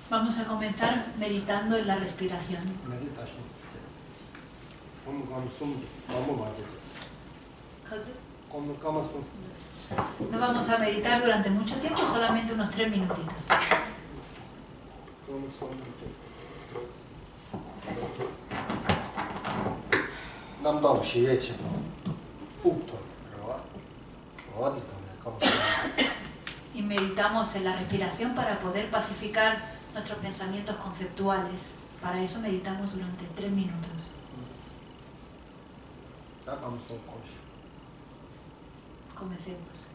Vamos a comenzar meditando en la respiración. No vamos a meditar durante mucho tiempo, solamente unos 3 minutitos. Y meditamos en la respiración para poder pacificar nuestros pensamientos conceptuales. Para eso meditamos durante 3 minutos. Comencemos.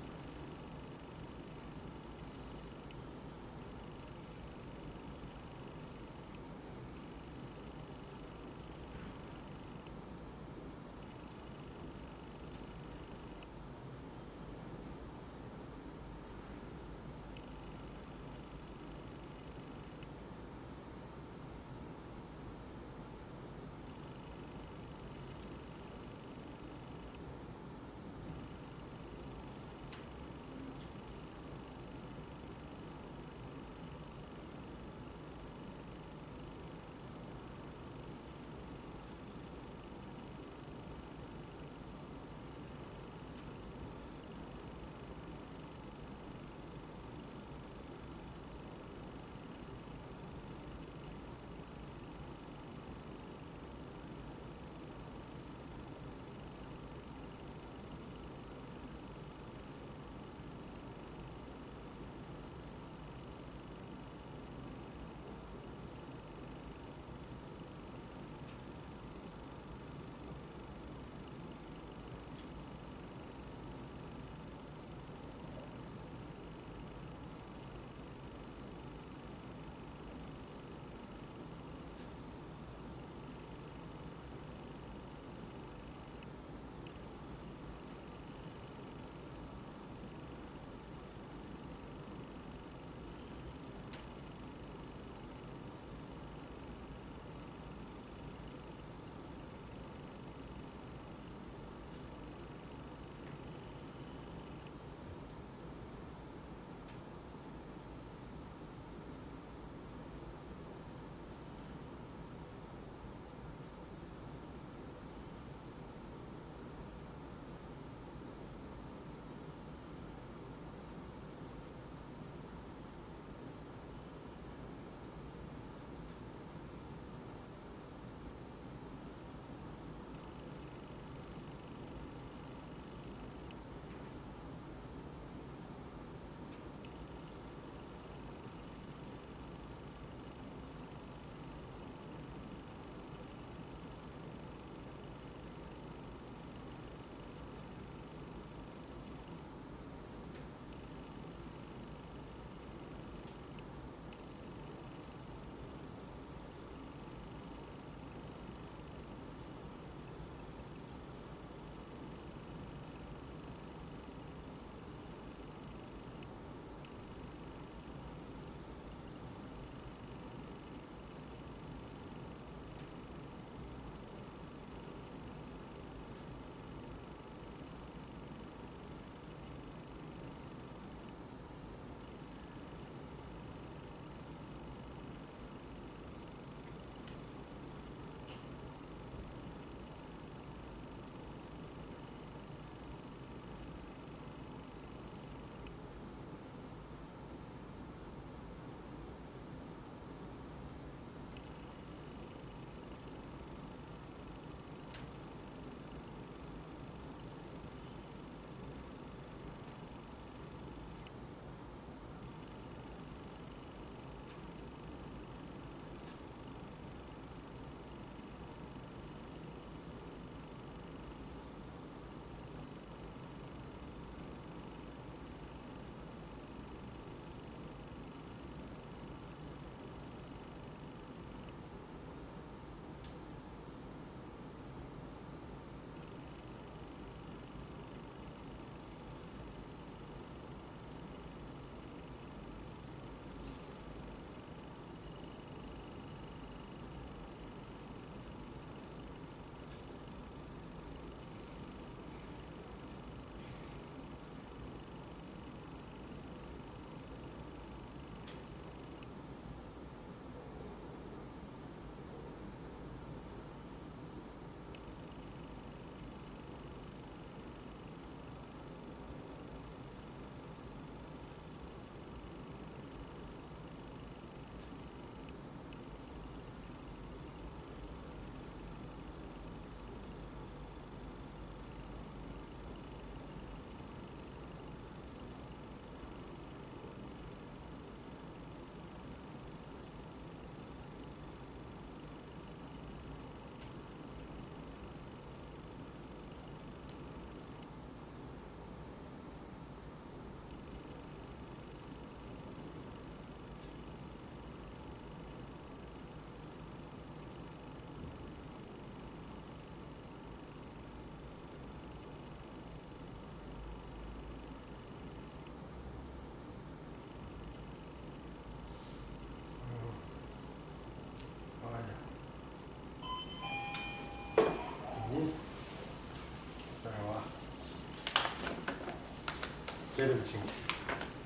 제름 친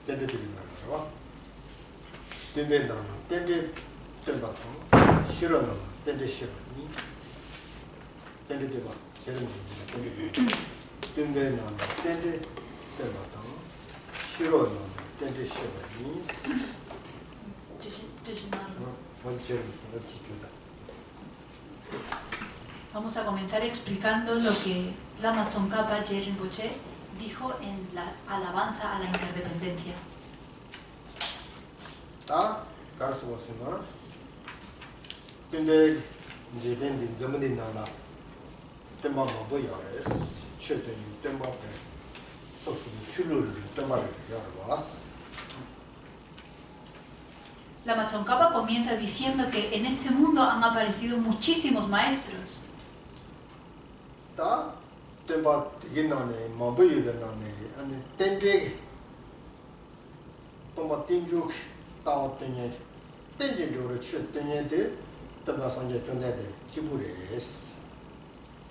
땡데 되는 땡베나 땡데 땡바통 싫어나 땡데 싫어니 땡데 되봐 제름 친 땡베나 땡데 땡바통 싫어나 땡데 싫어니 Vamos a comenzar explicando lo que Lama Tsongkhapa Je Rinpoche dijo en la alabanza a la interdependencia. Lama Tsongkhapa comienza diciendo que en este mundo han aparecido muchísimos maestros.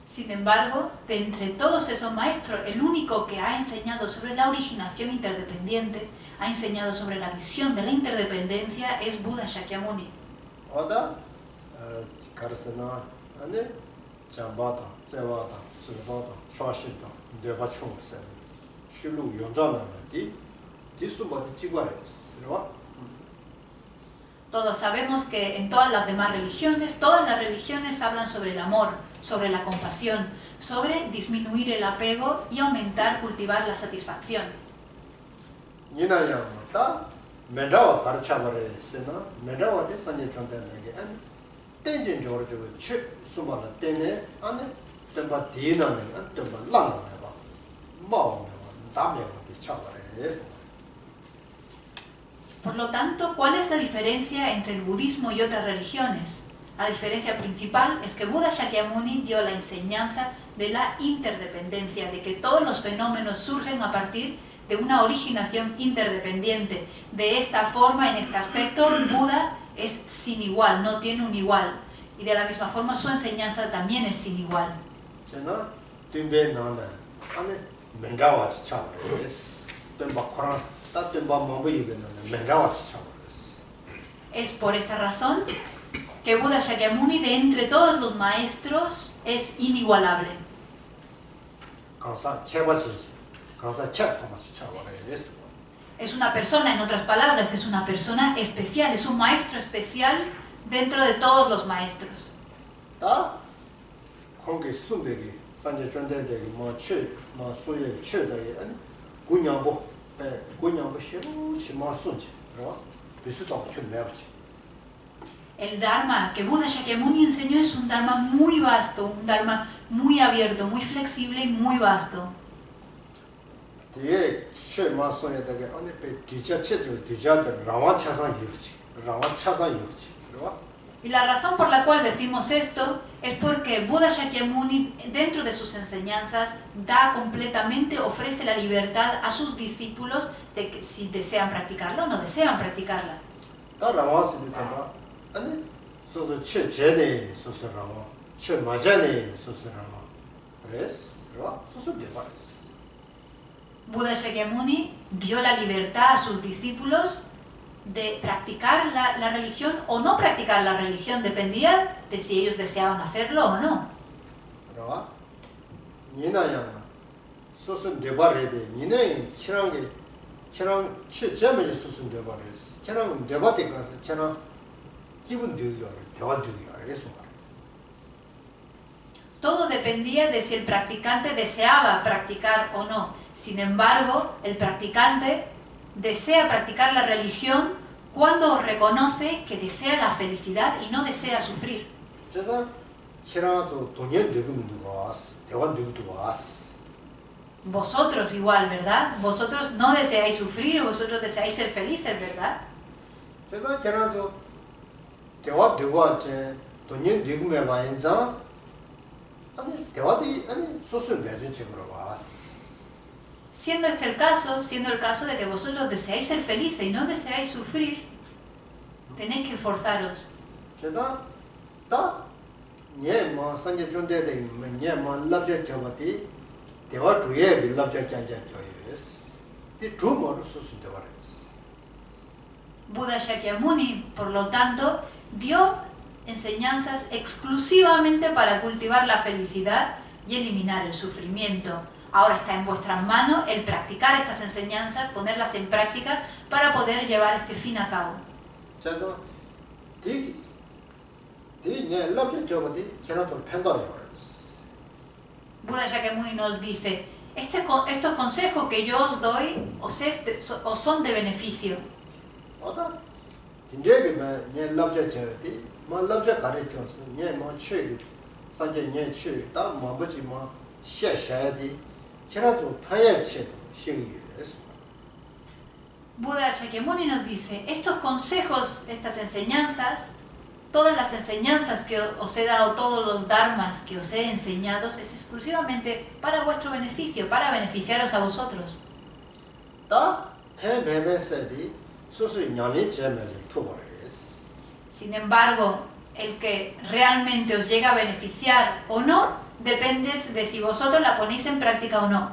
Sin embargo, de entre todos esos maestros, el único que ha enseñado sobre la originación interdependiente, ha enseñado sobre la visión de la interdependencia, es Buda Shakyamuni. Todos sabemos que en todas las demás religiones, todas las religiones hablan sobre el amor, sobre la compasión, sobre disminuir el apego y aumentar, cultivar la satisfacción. Por lo tanto, ¿cuál es la diferencia entre el budismo y otras religiones? La diferencia principal es que Buda Shakyamuni dio la enseñanza de la interdependencia, de que todos los fenómenos surgen a partir de una originación interdependiente. De esta forma, en este aspecto, Buda es sin igual, no tiene un igual. Y de la misma forma su enseñanza también es sin igual. Es por esta razón que Buda Shakyamuni, de entre todos los maestros, es inigualable. Es una persona, en otras palabras, es una persona especial, es un maestro especial dentro de todos los maestros. El Dharma que Buda Shakyamuni enseñó es un Dharma muy vasto, un Dharma muy abierto, muy flexible y muy vasto. Y la razón por la cual decimos esto es porque Buda Shakyamuni, dentro de sus enseñanzas, da completamente, ofrece la libertad a sus discípulos de que si desean practicarla o no desean practicarla. Buda Shakyamuni dio la libertad a sus discípulos de practicar la religión o no practicar la religión, dependía de si ellos deseaban hacerlo o no. Todo dependía de si el practicante deseaba practicar o no. Sin embargo, el practicante desea practicar la religión cuando reconoce que desea la felicidad y no desea sufrir. Vosotros igual, ¿verdad? Vosotros no deseáis sufrir, vosotros deseáis ser felices, ¿verdad? Siendo este el caso, siendo el caso de que vosotros deseáis ser felices y no deseáis sufrir, tenéis que esforzaros. 이 주모로 수수돼 버렸어. Buda Shakyamuni, por lo tanto, dio enseñanzas exclusivamente para cultivar la felicidad y eliminar el sufrimiento. Ahora está en vuestras manos el practicar estas enseñanzas, ponerlas en práctica para poder llevar este fin a cabo. 그래서 이제 럽지 저거디 계란을 팬다요. Buda Shakyamuni nos dice, estos consejos que yo os doy os son de beneficio. 어다 진짜게 내 럽지 저거디 뭐 럽지 가르쳐서 내뭐 취 산제 내 취다 뭐지 뭐 샤샤디 계란을 파야 치도 신기해서 Buda Shakyamuni nos dice, estos consejos, estas enseñanzas, todas las enseñanzas que os he dado, todos los dharmas que os he enseñado, es exclusivamente para vuestro beneficio, para beneficiaros a vosotros. Sin embargo, el que realmente os llega a beneficiar o no, depende de si vosotros la ponéis en práctica o no.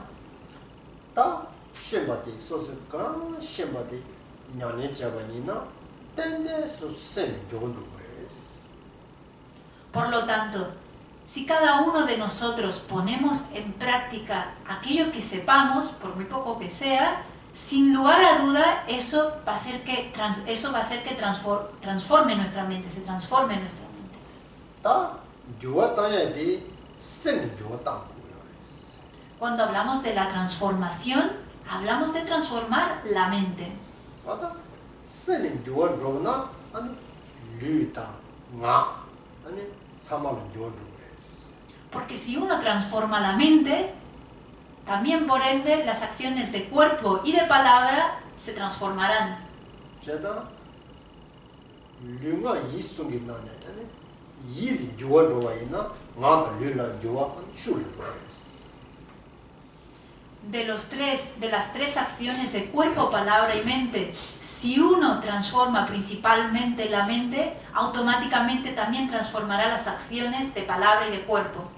Por lo tanto, si cada uno de nosotros ponemos en práctica aquello que sepamos, por muy poco que sea, sin lugar a duda eso va a hacer que transforme nuestra mente, se transforme nuestra mente. Cuando hablamos de la transformación, hablamos de transformar la mente. Porque si uno transforma la mente, también por ende las acciones de cuerpo y de palabra se transformarán. De las tres acciones de cuerpo, palabra y mente, si uno transforma principalmente la mente, automáticamente también transformará las acciones de palabra y de cuerpo.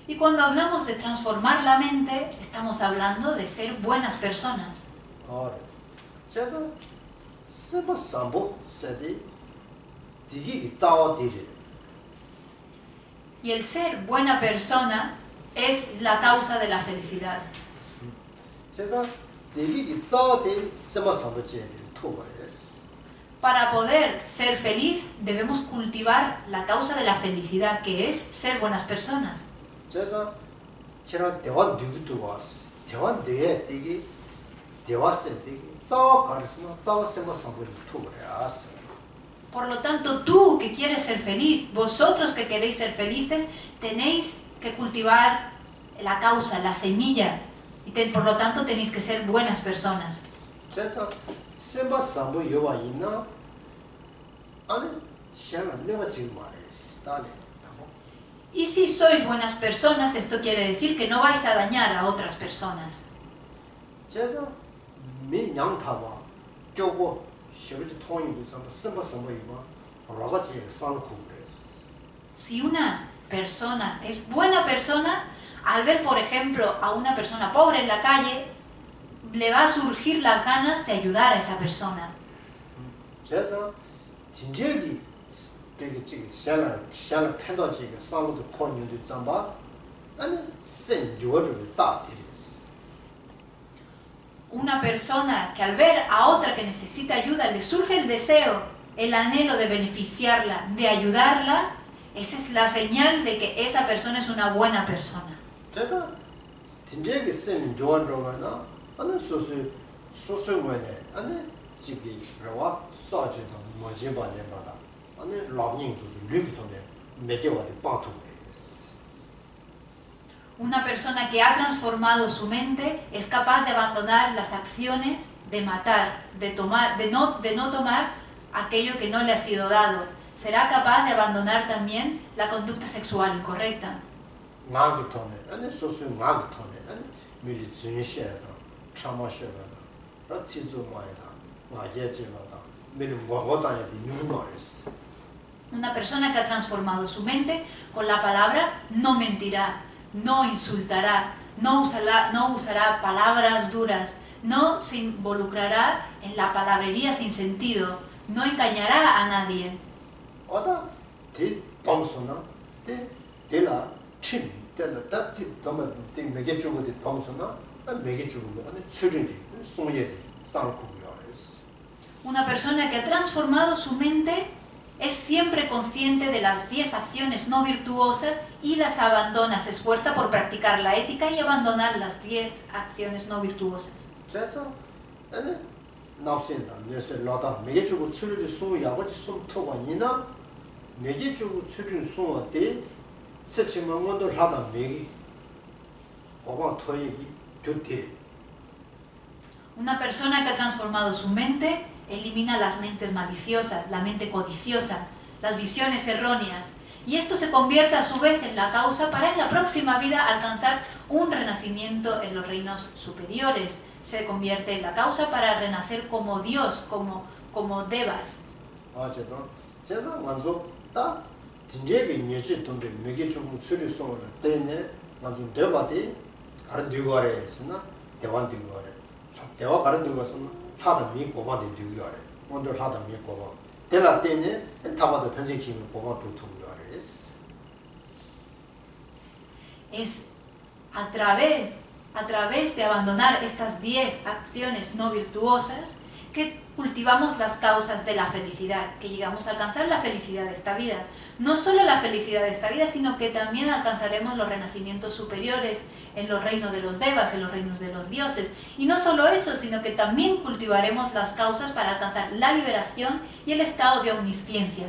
Y cuando hablamos de transformar la mente, estamos hablando de ser buenas personas. Y el ser buena persona es la causa de la felicidad. Para poder ser feliz, debemos cultivar la causa de la felicidad, que es ser buenas personas. Por lo tanto, tú que quieres ser feliz, vosotros que queréis ser felices, tenéis que cultivar la causa, la semilla, y por lo tanto tenéis que ser buenas personas. Y si sois buenas personas, esto quiere decir que no vais a dañar a otras personas. Si una persona es buena persona, al ver, por ejemplo, a una persona pobre en la calle, le va a surgir las ganas de ayudar a esa persona. Una persona que al ver a otra que necesita ayuda le surge el deseo, el anhelo de beneficiarla, de ayudarla, esa es la señal de que esa persona es una buena persona. Una persona que ha transformado su mente es capaz de abandonar las acciones de matar, de no tomar aquello que no le ha sido dado. Será capaz de abandonar también la conducta sexual incorrecta. Una persona que ha transformado su mente con la palabra no mentirá, no insultará, no usará palabras duras, no se involucrará en la palabrería sin sentido, no engañará a nadie. 어다 디 domsona 데라 친 데라 답디 dom에 디 메게 주고디 domsona 메게 주고 아니 추리디 송예디 상쿠요레스. Una persona que ha transformado su mente es siempre consciente de las 10 acciones no virtuosas y las abandona, se esfuerza por practicar la ética y abandonar las 10 acciones no virtuosas. 그래서 아니 나신다 내세 라다 메게 주고 추리디 송 야고지 송 토관이나 메게 주고 추린 송어데 세치만 원도 하다 메기 고방 토이기 좋대. Una persona que ha transformado su mente elimina las mentes maliciosas, la mente codiciosa, las visiones erróneas, y esto se convierte a su vez en la causa para en la próxima vida alcanzar un renacimiento en los reinos superiores. Se convierte en la causa para renacer como Dios, como Devas. 제가 먼저 다 딘제게 녀지 돈데 메게 좀 처리 소를 때네 먼저 대바디 가른 뒤거래스나 대wan 뒤거래 대화 가른 뒤거서는 하다 미 고마데 뒤거래 먼저 하다 미 고마 대라 때네 타마도 던지 기면 고마 두투거래스. Es a través de abandonar estas 10 acciones no virtuosas que cultivamos las causas de la felicidad, que llegamos a alcanzar la felicidad de esta vida. No solo la felicidad de esta vida, sino que también alcanzaremos los renacimientos superiores en los reinos de los devas, en los reinos de los dioses. Y no solo eso, sino que también cultivaremos las causas para alcanzar la liberación y el estado de omnisciencia.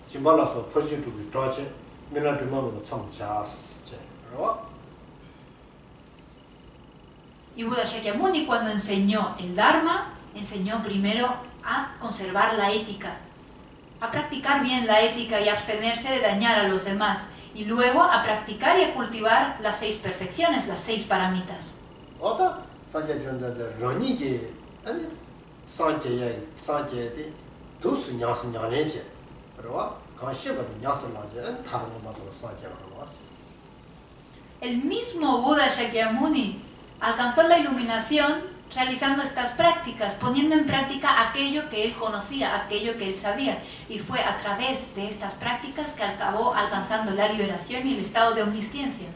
지발라서 퍼지두기抓제 밀라드만으로 참 자스제 Y Buda Shakyamuni, cuando enseñó el Dharma, enseñó primero a conservar la ética, a practicar bien la ética y abstenerse de dañar a los demás, y luego a practicar y a cultivar las 6 perfecciones, las 6 paramitas. 어다 산제존데 런이게 아니 산제에 두스 냐스냐레제 El mismo Buda Shakyamuni alcanzó la iluminación realizando estas prácticas, poniendo en práctica aquello que él conocía, aquello que él sabía, y fue a través de estas prácticas que acabó alcanzando la liberación y el estado de omnisciencia.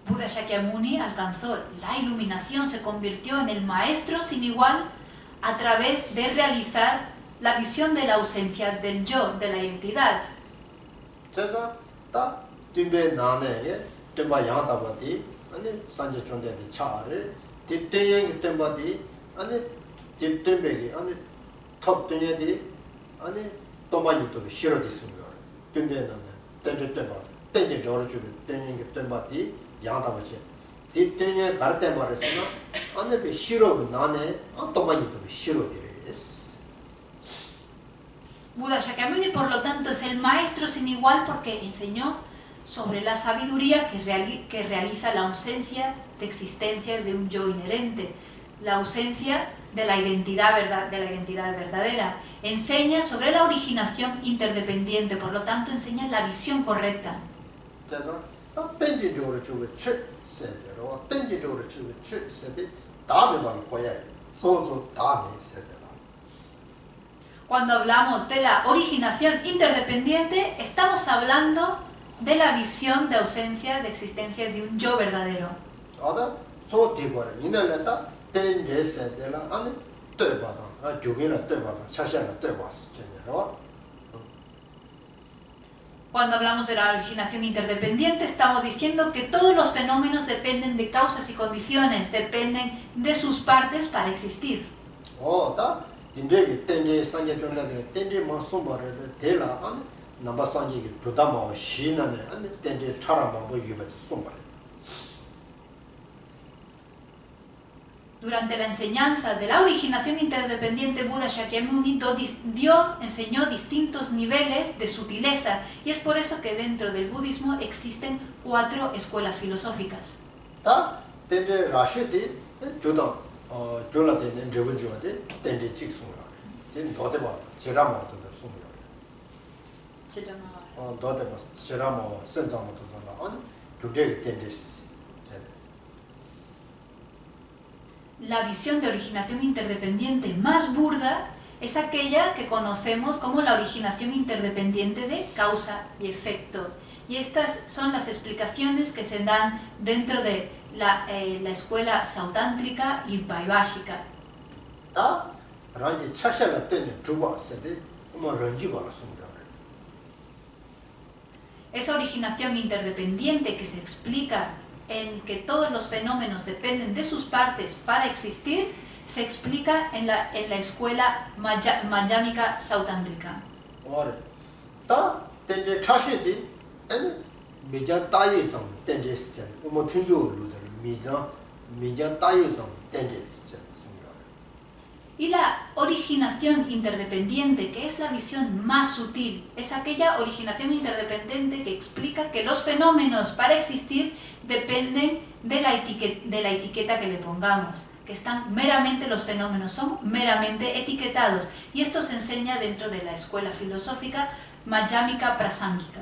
Buda Shakyamuni alcanzó la iluminación, se convirtió en el maestro sin igual a través de realizar la visión de la ausencia del yo, de la identidad. Buda Shakyamuni, por lo tanto, es el maestro sin igual porque enseñó sobre la sabiduría que realiza la ausencia de existencia de un yo inherente, la ausencia de la identidad verdadera. Enseña sobre la originación interdependiente, por lo tanto enseña la visión correcta. Cuando hablamos de la originación interdependiente, estamos hablando de la visión de ausencia de existencia de un yo verdadero. Cuando hablamos de la originación interdependiente, estamos diciendo que todos los fenómenos dependen de causas y condiciones, dependen de sus partes para existir. Durante la enseñanza de la originación interdependiente, Buda Shakyamuni enseñó distintos niveles de sutileza, y es por eso que dentro del budismo existen 4 escuelas filosóficas. La visión de originación interdependiente más burda es aquella que conocemos como la originación interdependiente de causa y efecto. Y estas son las explicaciones que se dan dentro de la escuela sautántrica y vaibhashika. Esa originación interdependiente que se explica en que todos los fenómenos dependen de sus partes para existir, se explica en la escuela Madhyamika sautántrica. Y la originación interdependiente, que es la visión más sutil, es aquella originación interdependiente que explica que los fenómenos para existir dependen de la etiqueta que le pongamos, que los fenómenos son meramente etiquetados, y esto se enseña dentro de la escuela filosófica Madhyamika Prasángika.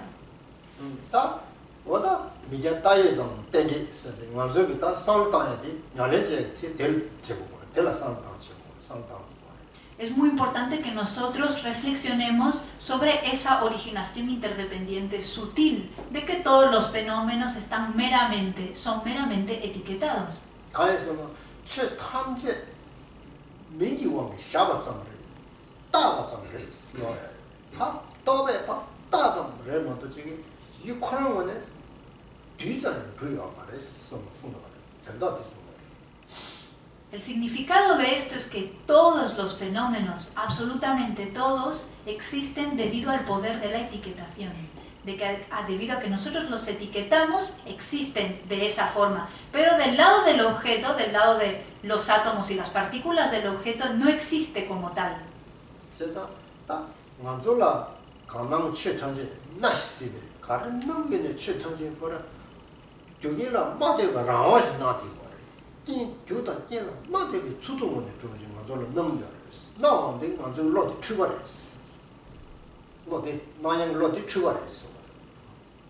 Es muy importante que nosotros reflexionemos sobre esa originación interdependiente sutil, de que todos los fenómenos son meramente etiquetados. El significado de esto es que todos los fenómenos, absolutamente todos, existen debido al poder de la etiquetación. Debido a que nosotros los etiquetamos, existen de esa forma. Pero del lado del objeto, del lado de los átomos y las partículas del objeto, no existe como tal.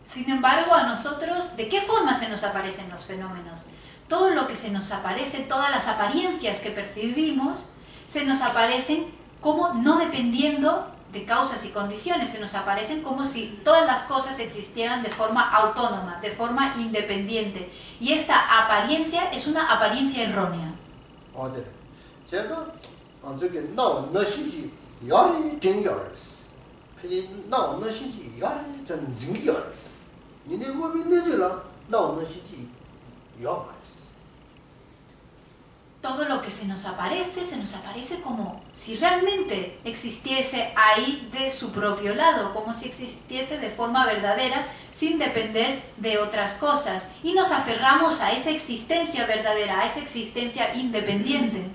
Sin embargo, a nosotros, ¿de qué forma se nos aparecen los fenómenos? Todo lo que se nos aparece, todas las apariencias que percibimos, se nos aparecen como no dependiendo de causas y condiciones, se nos aparecen como si todas las cosas existieran de forma autónoma, de forma independiente. Y esta apariencia es una apariencia errónea. Todo lo que se nos aparece como si realmente existiese ahí de su propio lado, como si existiese de forma verdadera, sin depender de otras cosas. Y nos aferramos a esa existencia verdadera, a esa existencia independiente.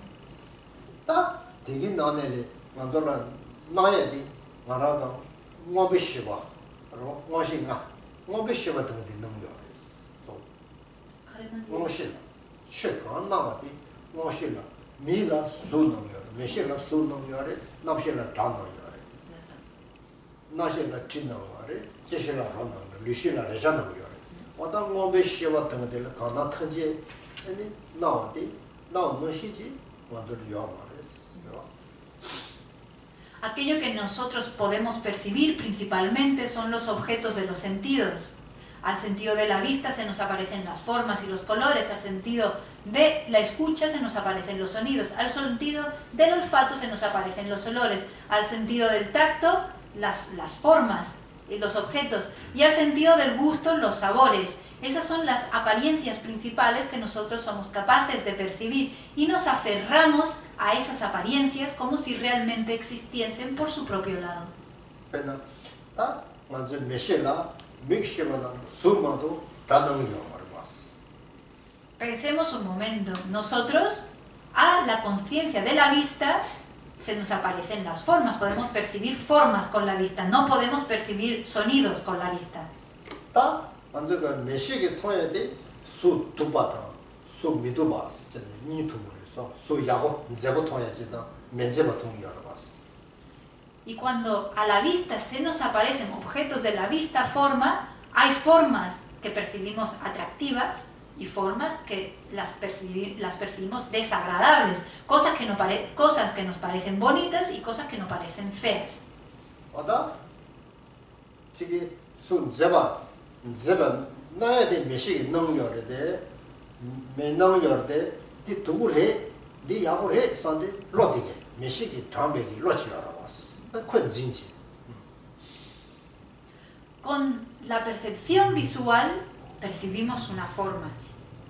Aquello que nosotros podemos percibir principalmente son los objetos de los sentidos. Al sentido de la vista se nos aparecen las formas y los colores, al sentido de la escucha se nos aparecen los sonidos, al sentido del olfato se nos aparecen los olores, al sentido del tacto las formas y los objetos, y al sentido del gusto los sabores. Esas son las apariencias principales que nosotros somos capaces de percibir, y nos aferramos a esas apariencias como si realmente existiesen por su propio lado. Pensemos un momento, nosotros la conciencia de la vista, se nos aparecen las formas. Podemos percibir formas con la vista, no podemos percibir sonidos con la vista. 다 먼저 그 메시게 통해야 돼. 수 두바다. 수 미두바 진짜 니 두물에서 수 야고 제보 통해야지다. 면제보 통해야 봤어. Y cuando a la vista se nos aparecen objetos de la vista forma, hay formas que percibimos atractivas y formas que las percibimos desagradables, cosas que nos parecen bonitas y cosas que nos parecen feas. 어다 지기 수 제바 나야 돼 메시게 능력에 돼 매능력에 디 두물에 디 야고래 산데 로디게 메시게 담배기 로치라라 봤어. Con la percepción visual percibimos una forma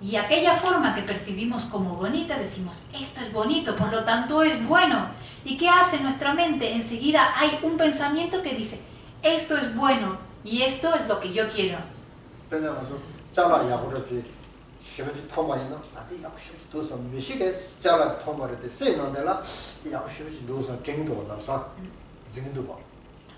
y aquella forma que percibimos como bonita decimos esto es bonito, por lo tanto es bueno. ¿Y qué hace nuestra mente? Enseguida hay un pensamiento que dice esto es bueno y esto es lo que yo quiero.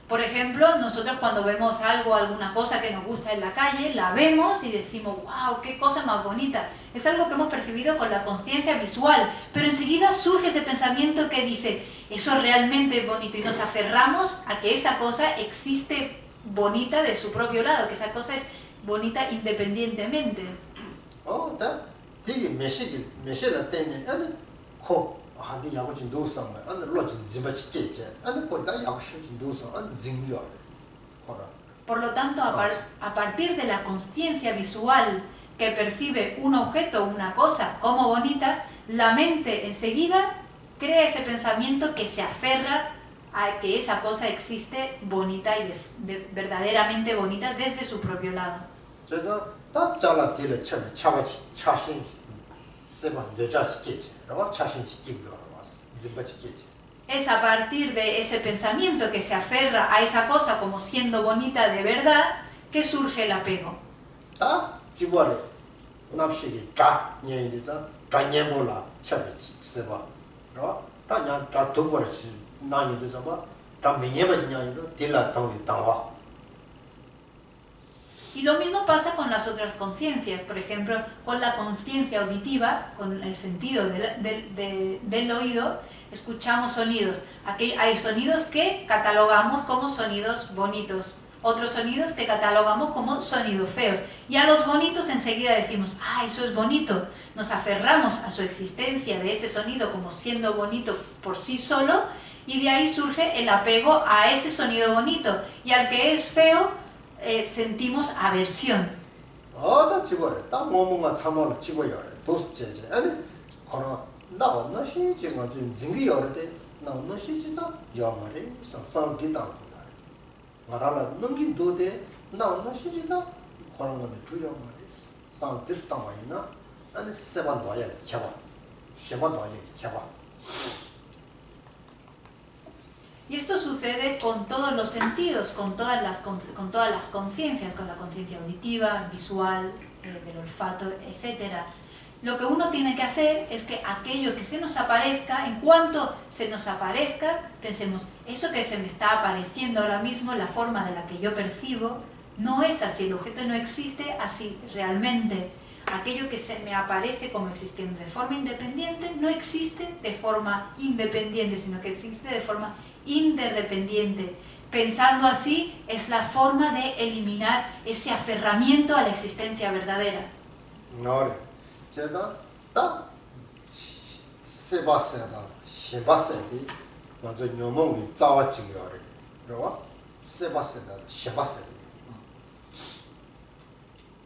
Por ejemplo, nosotros cuando vemos algo, alguna cosa que nos gusta en la calle, la vemos y decimos, wow, qué cosa más bonita. Es algo que hemos percibido con la conciencia visual, pero enseguida surge ese pensamiento que dice, eso realmente es bonito, y nos aferramos a que esa cosa existe bonita de su propio lado, que esa cosa es bonita independientemente. Por lo tanto, a partir de la conciencia visual que percibe un objeto o una cosa como bonita, la mente enseguida crea ese pensamiento que se aferra a que esa cosa existe bonita y verdaderamente bonita desde su propio lado. Es a partir de ese pensamiento que se aferra a esa cosa como siendo bonita de verdad que surge el apego. Y lo mismo pasa con las otras conciencias, por ejemplo, con la conciencia auditiva, con el sentido del oído, escuchamos sonidos. Aquí hay sonidos que catalogamos como sonidos bonitos, otros sonidos que catalogamos como sonidos feos. Y a los bonitos enseguida decimos, ah, eso es bonito. Nos aferramos a su existencia de ese sonido como siendo bonito por sí solo, y de ahí surge el apego a ese sonido bonito. Y al que es feo, sentimos aversión. Y esto sucede con todos los sentidos, con todas las conciencias, con la conciencia auditiva, visual, del olfato, etc. Lo que uno tiene que hacer es que aquello que se nos aparezca, en cuanto se nos aparezca, pensemos, eso que se me está apareciendo ahora mismo, la forma de la que yo percibo, no es así, el objeto no existe así realmente. Aquello que se me aparece como existiendo de forma independiente, no existe de forma independiente, sino que existe de forma interdependiente. Pensando así es la forma de eliminar ese aferramiento a la existencia verdadera.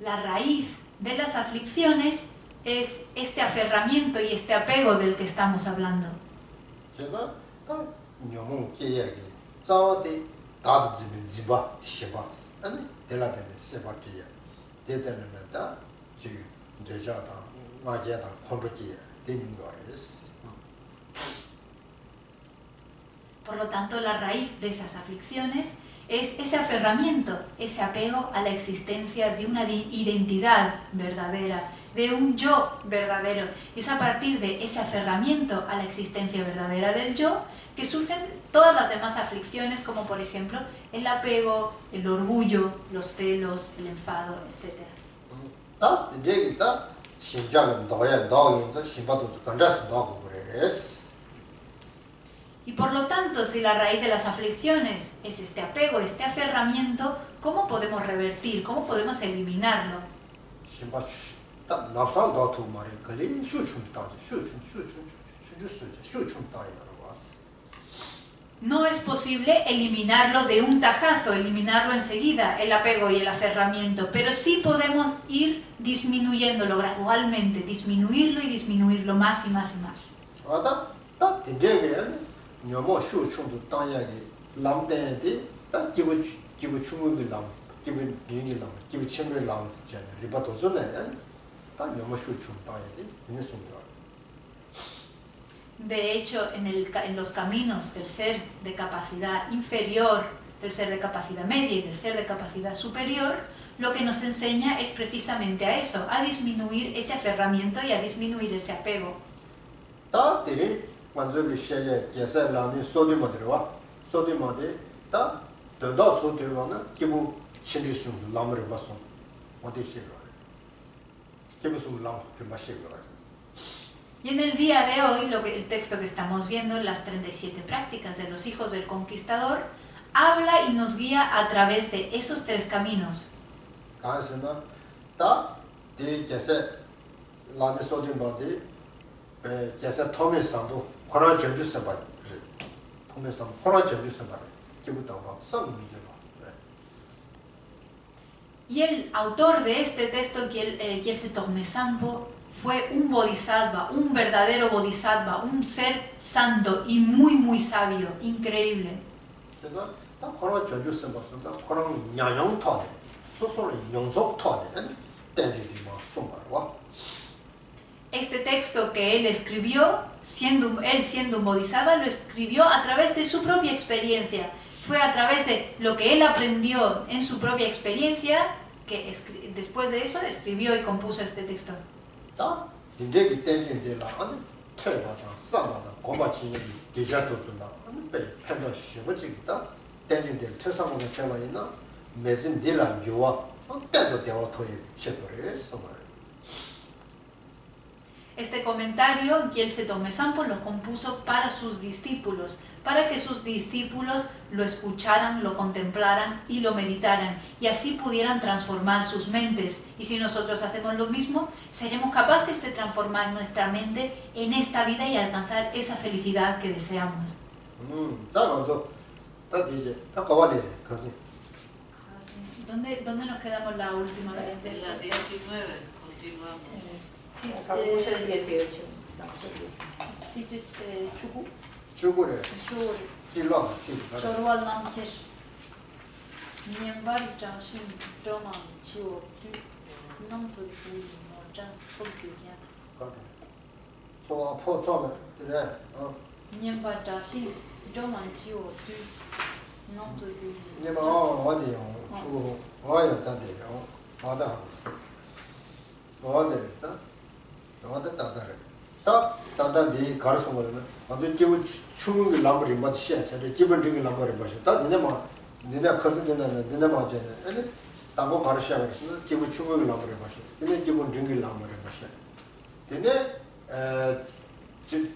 La raíz de las aflicciones es este aferramiento y este apego del que estamos hablando. Por lo tanto, la raíz de esas aflicciones es ese aferramiento, ese apego a la existencia de una identidad verdadera, de un yo verdadero. Y es a partir de ese aferramiento a la existencia verdadera del yo que surgen todas las demás aflicciones, como por ejemplo el apego, el orgullo, los celos, el enfado, etc. Y por lo tanto, si la raíz de las aflicciones es este apego, este aferramiento, ¿cómo podemos revertir? ¿Cómo podemos eliminarlo? No es posible eliminarlo de un tajazo, eliminarlo enseguida, el apego y el aferramiento, pero sí podemos ir disminuyéndolo gradualmente, disminuirlo y disminuirlo más y más y más. De hecho, en los caminos del ser de capacidad inferior, del ser de capacidad media y del ser de capacidad superior, lo que nos enseña es precisamente a eso, a disminuir ese aferramiento y a disminuir ese apego. Y en el día de hoy, el texto que estamos viendo, las 37 prácticas de los hijos del conquistador, habla y nos guía a través de esos 3 caminos. Y el autor de este texto, Gyaltse Tokhme Sampo, fue un bodhisattva, un verdadero bodhisattva, un ser santo y muy muy sabio, increíble. Este texto que él escribió, siendo un bodhisattva, lo escribió a través de su propia experiencia. Fue a través de lo que él aprendió en su propia experiencia que después de eso escribió y compuso este texto. Este comentario Gyaltse Tokhme Sampo lo compuso para sus discípulos, para que sus discípulos lo escucharan, lo contemplaran y lo meditaran, y así pudieran transformar sus mentes. Y si nosotros hacemos lo mismo, seremos capaces de transformar nuestra mente en esta vida y alcanzar esa felicidad que deseamos. ¿Dónde nos quedamos la última vez? En la 19, continuamos. Sí, acabamos el 18. Sí, Chuku. Chugure. Chorwal Namcher. Niembar Janshin Doma Chio Nam to Fu Moja Fogya. So po chome, re. Niembar Janshin Doma Chio Nam to Fu. Niema 어디 추고 와야 다데. 와다. 와다. 와다 다다래. 다다디 가르쳐 버리는. 아주 기분 추운 남버리 맞 시야처럼 기분 되게 남버리 마셔. 다 니네 커서 니네 맞잖아. 아니 당고 가르쳐 버리는 기분 추운 남버리 마셔. 니네 기분 되게 남버리 마셔. 니네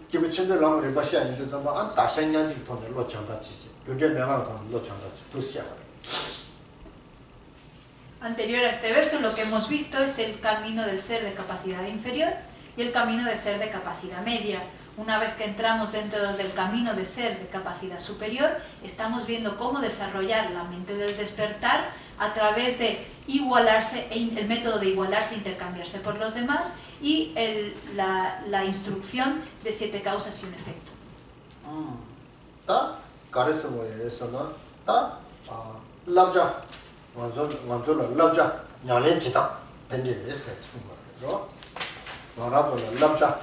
기분 친구 남버리 마셔. 인도 좀 안 다생년직 돈을 놓쳤다 지지. 요즘 명함 돈 놓쳤다 지. 또 시작. Anterior a este verso, lo que hemos visto es el camino del ser de capacidad inferior y el camino del ser de capacidad media. Una vez que entramos dentro del camino de ser de capacidad superior, estamos viendo cómo desarrollar la mente del despertar a través de igualarse, el método de igualarse e intercambiarse por los demás y la instrucción de 7 causas y un efecto. 완전로 럽자 냐렌지다 된지에서 숨어요. 말아줘라 럽자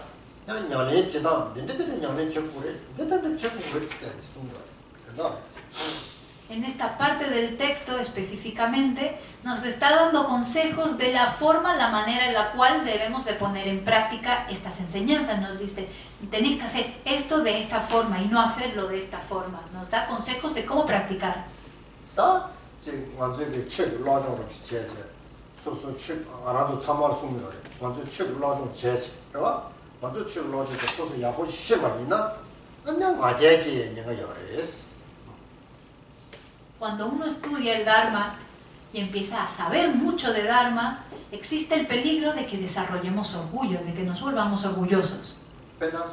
냐렌지다 된데들 냐렌 제국에 된데 제국에 숨어요. 그래서 En esta parte del texto específicamente nos está dando consejos de la forma, la manera en la cual debemos de poner en práctica estas enseñanzas. Nos dice, tenéis que hacer esto de esta forma y no hacerlo de esta forma. Nos da consejos de cómo practicar. 다 지금 완전히 책 라정으로 제제 소소 책 알아도 참할 수 없는 완전 책 라정 제제 그러나 완전 책 라정 소소 야고 시만이나 그냥 맞아야지 내가 열었어. Cuando uno estudia el Dharma y empieza a saber mucho de Dharma, existe el peligro de que desarrollemos orgullo, de que nos volvamos orgullosos. 배나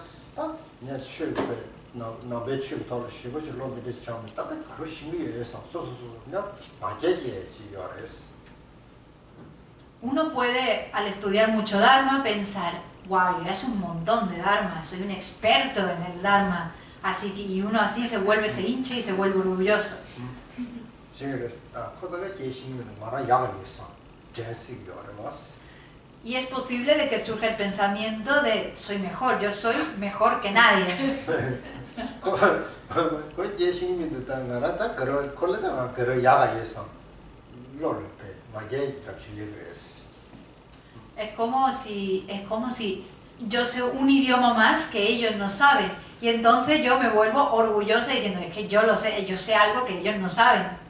내 책에 나 배치부터 시고지 로드에 참 딱 바로 심리에서 소소소 그냥 맞아야지 열었어. Uno puede, al estudiar mucho Dharma, pensar, wow, yo ya sé un montón de Dharma, soy un experto en el Dharma, así que, y uno así se vuelve, se hincha y se vuelve orgulloso. Y es posible de que surja el pensamiento de soy mejor, yo soy mejor que nadie. Es como si yo sé un idioma más que ellos no saben. Y entonces yo me vuelvo orgullosa diciendo, es que yo lo sé, yo sé algo que ellos no saben.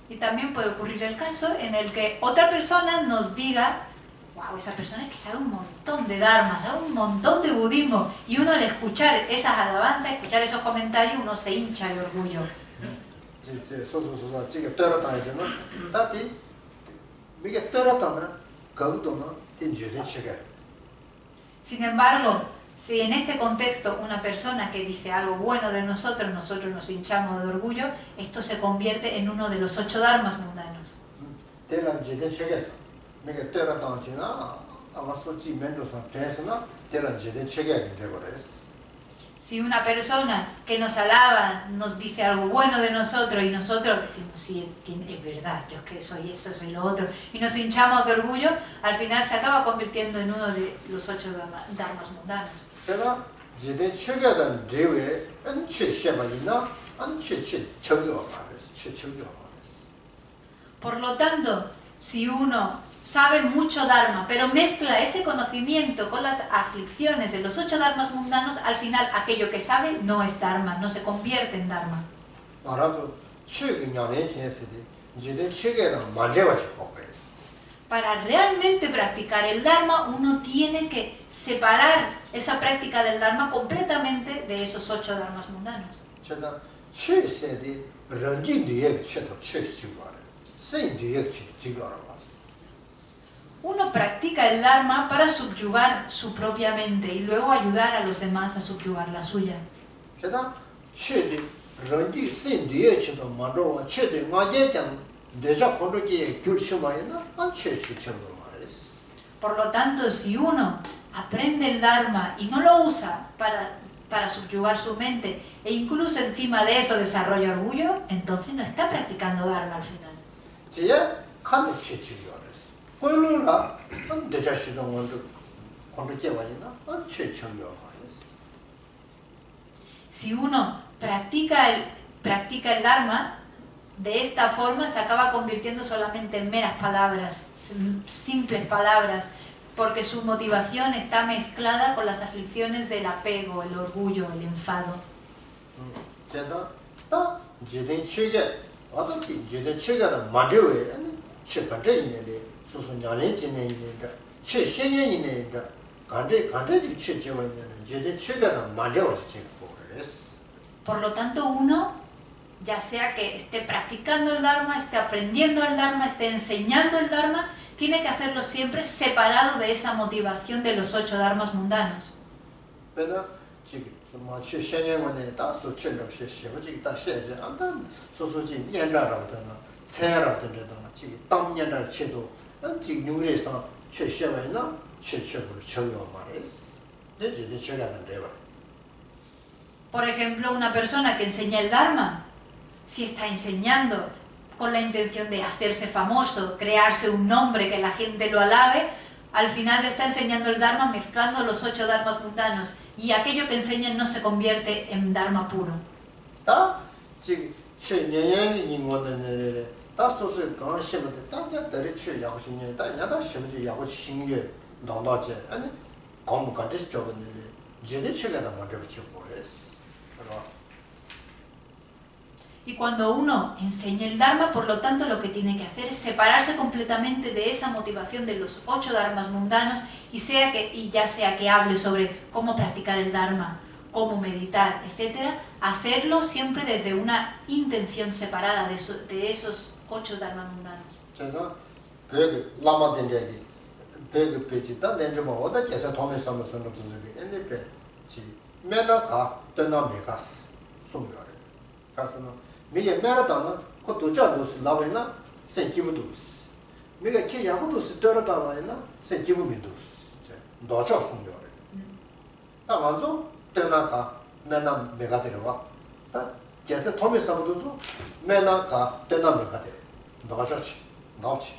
Y también puede ocurrir el caso en el que otra persona nos diga, wow, esa persona es que sabe un montón de Dharma, sabe un montón de budismo, y uno al escuchar esas alabanzas, escuchar esos comentarios, uno se hincha de orgullo. Sin embargo, si en este contexto una persona que dice algo bueno de nosotros, nosotros nos hinchamos de orgullo, esto se convierte en uno de los 8 dharmas mundanos. Si una persona que nos alaba nos dice algo bueno de nosotros y nosotros decimos, sí, es verdad, yo es que soy esto, soy lo otro, y nos hinchamos de orgullo, al final se acaba convirtiendo en uno de los 8 dharmas mundanos. Por lo tanto, si uno sabe mucho Dharma, pero mezcla ese conocimiento con las aflicciones de los 8 dharmas mundanos, al final aquello que sabe no es Dharma, no se convierte en Dharma. Para realmente practicar el Dharma, uno tiene que separar esa práctica del Dharma completamente de esos 8 dharmas mundanos. Uno practica el Dharma para subyugar su propia mente y luego ayudar a los demás a subyugar la suya. Por lo tanto, si uno aprende el Dharma y no lo usa para subyugar su mente e incluso encima de eso desarrolla orgullo, entonces no está practicando Dharma al final. Si uno practica el Dharma, de esta forma se acaba convirtiendo solamente en meras palabras, simples palabras, porque su motivación está mezclada con las aflicciones del apego, el orgullo, el enfado. Por lo tanto, uno, ya sea que esté practicando el Dharma, esté aprendiendo el Dharma, esté enseñando el Dharma, tiene que hacerlo siempre separado de esa motivación de los 8 dharmas mundanos. Por ejemplo, una persona que enseña el Dharma, si está enseñando con la intención de hacerse famoso, crearse un nombre, que la gente lo alabe, al final está enseñando el Dharma mezclando los 8 Dharmas mundanos y aquello que enseña no se convierte en Dharma puro. Y cuando uno enseña el Dharma, por lo tanto, lo que tiene que hacer es separarse completamente de esa motivación de los 8 Dharmas mundanos y ya sea que hable sobre cómo practicar el Dharma, cómo meditar, etc., hacerlo siempre desde una intención separada de esos 8 Dharmas mundanos. 미게 메라다나 코도자도스 라베나 센키부도스 미게 키야고도스 떠라다나이나 센키부미도스 너저 풍요래 아마조 때나가 메나 메가 데려와 다 계속 토미사부도서 메나가 때나 메가 데려 너저치 너치.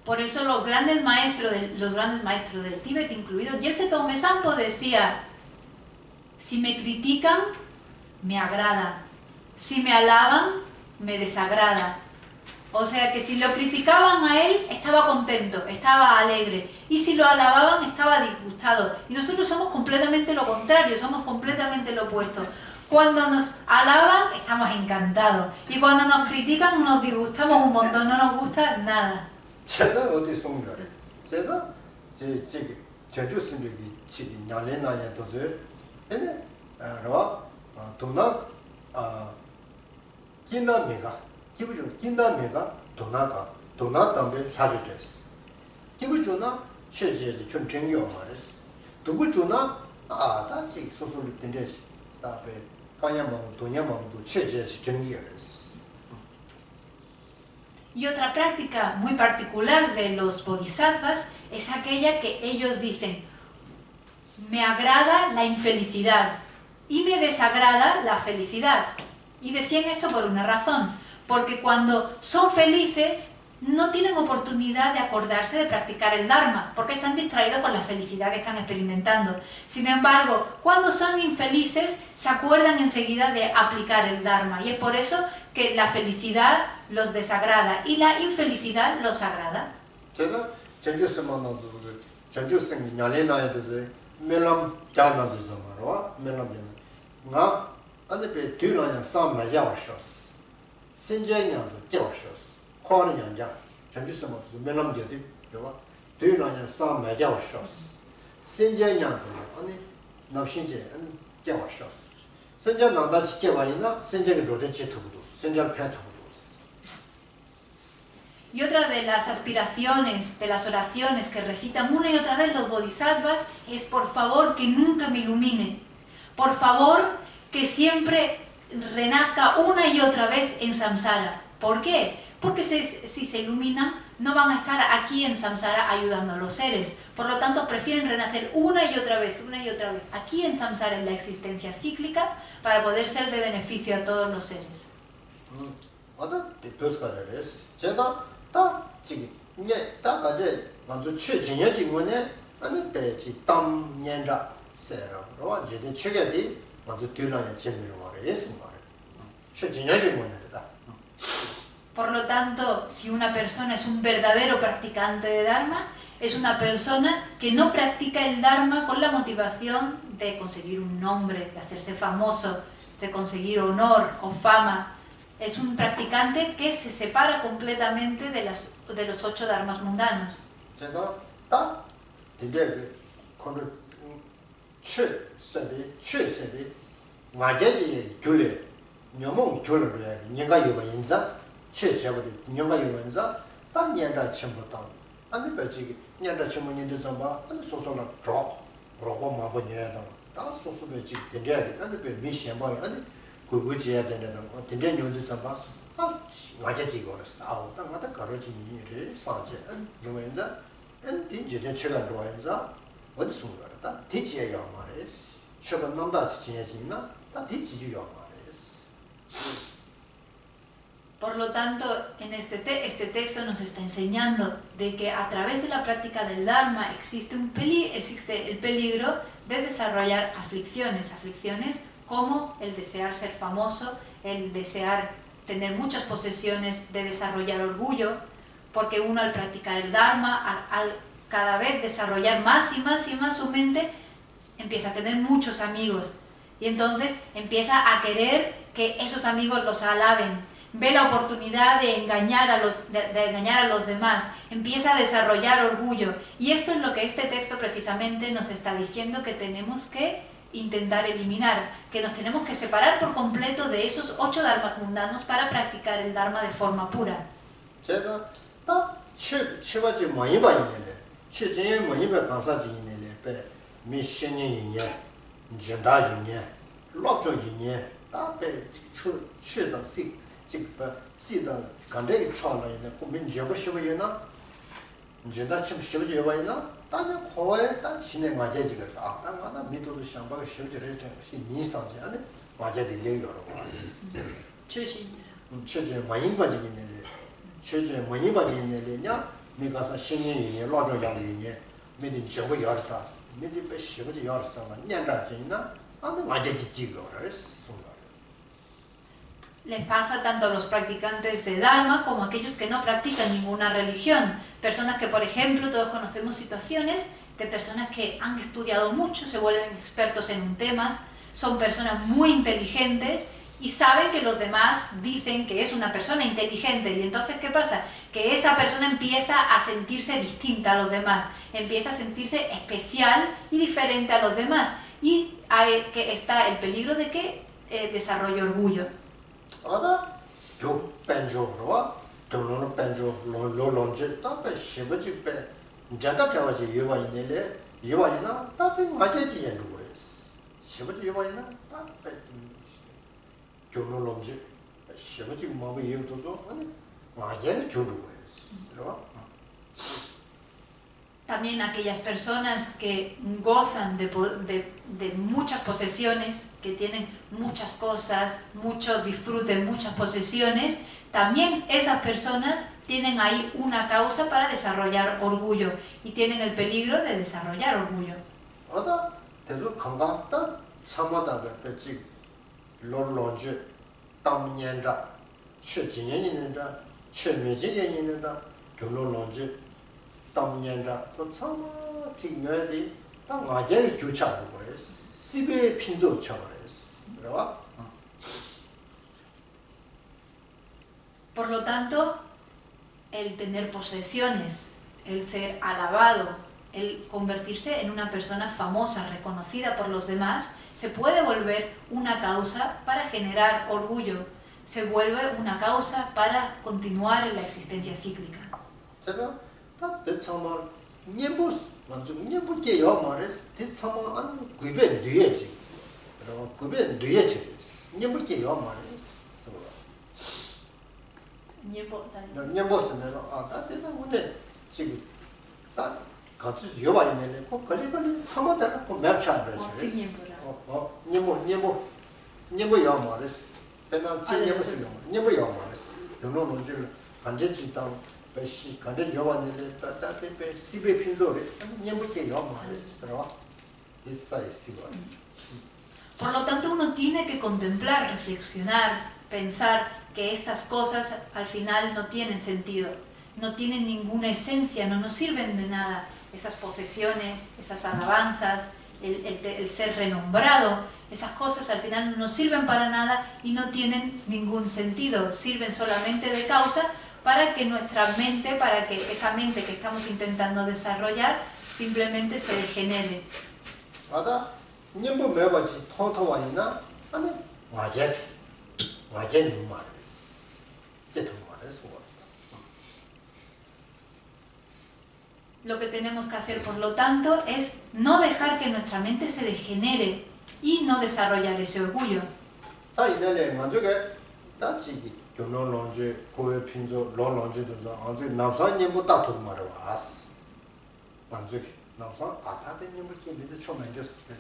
Por eso los grandes maestros del Tíbet, incluido Gyaltse Tome Sampo, decía: si me critican, me agrada. Si me alaban, me desagrada. O sea que si lo criticaban a él, estaba contento, estaba alegre. Y si lo alababan, estaba disgustado. Y nosotros somos completamente lo contrario, somos completamente lo opuesto. Cuando nos alaban, estamos encantados. Y cuando nos critican, nos disgustamos un montón, no nos gusta nada. 긴다메가 기부죠. 긴다메가 도나 담배 사주됐어. 기부죠나 최제지 좀 정요 말했어. 누구죠나 다지 소소리 된대지. 다베 가야마도 도냐마도 최제지 정리했어. Y otra práctica muy particular de los bodhisattvas es aquella que ellos dicen: me agrada la infelicidad y me desagrada la felicidad. Y decían esto por una razón, porque cuando son felices no tienen oportunidad de acordarse de practicar el Dharma, porque están distraídos con la felicidad que están experimentando. Sin embargo, cuando son infelices se acuerdan enseguida de aplicar el Dharma, y es por eso que la felicidad los desagrada y la infelicidad los agrada. 안데 뒤로냐 싸움 맞아와셔스 신제ኛ도 깨워셔스 khonya 전주스모 면남게도 그러와 뒤로냐 싸움 맞아와셔스 신제ኛ도 아니 남신제 깨워셔스 신제 나다치 깨와이나 신제가 로데치 투부도 신제 팬투부도. Y otra de las aspiraciones, de las oraciones que recitan una y otra vez los bodhisattvas es: por favor que nunca me ilumine, por favor que siempre renazca una y otra vez en samsara. ¿Por qué? Porque si se iluminan no van a estar aquí en samsara ayudando a los seres. Por lo tanto, prefieren renacer una y otra vez aquí en samsara, en la existencia cíclica, para poder ser de beneficio a todos los seres. Por lo tanto, si una persona es un verdadero practicante de Dharma, es una persona que no practica el Dharma con la motivación de conseguir un nombre, de hacerse famoso, de conseguir honor o fama. Es un practicante que se separa completamente de los 8 Dharmas mundanos. 와제지 줄에 녀몽 줄을 내가 요가 인자 최제버도 녀가 요인자 단 년다 침부터 아니 배지 년다 침문인도 좀 봐. 아니 소소나 줘. 그러고 마고 녀다. 다 소소 배지 된대. 아니 배 미션 봐. 아니 그거지야 된다. 된대 녀도 좀 봐. 와제지 거랬어. 아우 딱 맞다 가르치니 이래 사제. 요인자 엔 딘지데 체가 좋아인자 어디 숨거다. 디지야 말이스. 최근 남다 지내지나 다 뒤지요 말이스. Por lo tanto, en este texto nos está enseñando de que a través de la práctica del Dharma existe el peligro de desarrollar aflicciones como el desear ser famoso, el desear tener muchas posesiones, de desarrollar orgullo, porque uno al practicar el Dharma, al cada vez desarrollar más y más su mente, empieza a tener muchos amigos y entonces empieza a querer que esos amigos los alaben, ve la oportunidad de engañar a los demás, empieza a desarrollar orgullo. Y esto es lo que este texto precisamente nos está diciendo que tenemos que intentar eliminar, que nos tenemos que separar por completo de esos 8 dharmas mundanos para practicar el Dharma de forma pura. Les pasa tanto a los practicantes de Dharma como a aquellos que no practican ninguna religión. Personas que, por ejemplo, todos conocemos situaciones de personas que han estudiado mucho, se vuelven expertos en un tema, son personas muy inteligentes y saben que los demás dicen que es una persona inteligente. Y entonces, ¿qué pasa? Que esa persona empieza a sentirse distinta a los demás, empieza a sentirse especial y diferente a los demás. Y que está el peligro de que desarrolle orgullo. Ahora, yo penjo, ¿no? Yo penjo, lo longe, tape, shibaji pe, janta trabaji yuva inele, yuva ina, tape majeji yendures. Shibaji yuva ina, tape, yo lo longe, shibaji mabe yutozo, majeji yendures, ¿no? También aquellas personas que gozan de muchas posesiones, que tienen muchas cosas, mucho disfrute, muchas posesiones, también esas personas tienen ahí una causa para desarrollar orgullo y tienen el peligro de desarrollar orgullo. Ahora, eso cambia, chamada de pechi, lo longe, tamnienda, che jinyenenda, che mejenenda, yo lo longe. tam년자 또 참 지금에디 딱 맞아요 주차하고 그랬어. 시베 핀조 쳐버렸어. 그래와? Por lo tanto, el tener posesiones, el ser alabado, el convertirse en una persona famosa, reconocida por los demás, se puede volver una causa para generar orgullo, se vuelve una causa para continuar en la existencia cíclica. 대참만 년부 먼저 년부 개요 말했어. 대참만 안 구배 뒤에지. 그리고 구배 뒤에지. 년부 개요 말했어. 년부스는 다 되는 건데 지금 딱 같이 여봐 있는데 꼭 걸리 한번 꼭 맵차 버렸어. 년부 요 말했어. 배나 년부스 요. 년부 요 말했어. 요노는 줄 반제지 땅 Por lo tanto, uno tiene que contemplar, reflexionar, pensar que estas cosas al final no tienen sentido, no tienen ninguna esencia, no nos sirven de nada. Esas posesiones, esas alabanzas, el ser renombrado, esas cosas al final no nos sirven para nada y no tienen ningún sentido, sirven solamente de causa para que nuestra mente, para que esa mente que estamos intentando desarrollar, simplemente se degenere. Lo que tenemos que hacer, por lo tanto, es no dejar que nuestra mente se degenere y no desarrollar ese orgullo. 교노 론제 고에 핀조 론 론제도서 언제 남산 님부 다투 말아 왔어. 완전 남산 아타데 님부 끼미도 처음에 줬을 때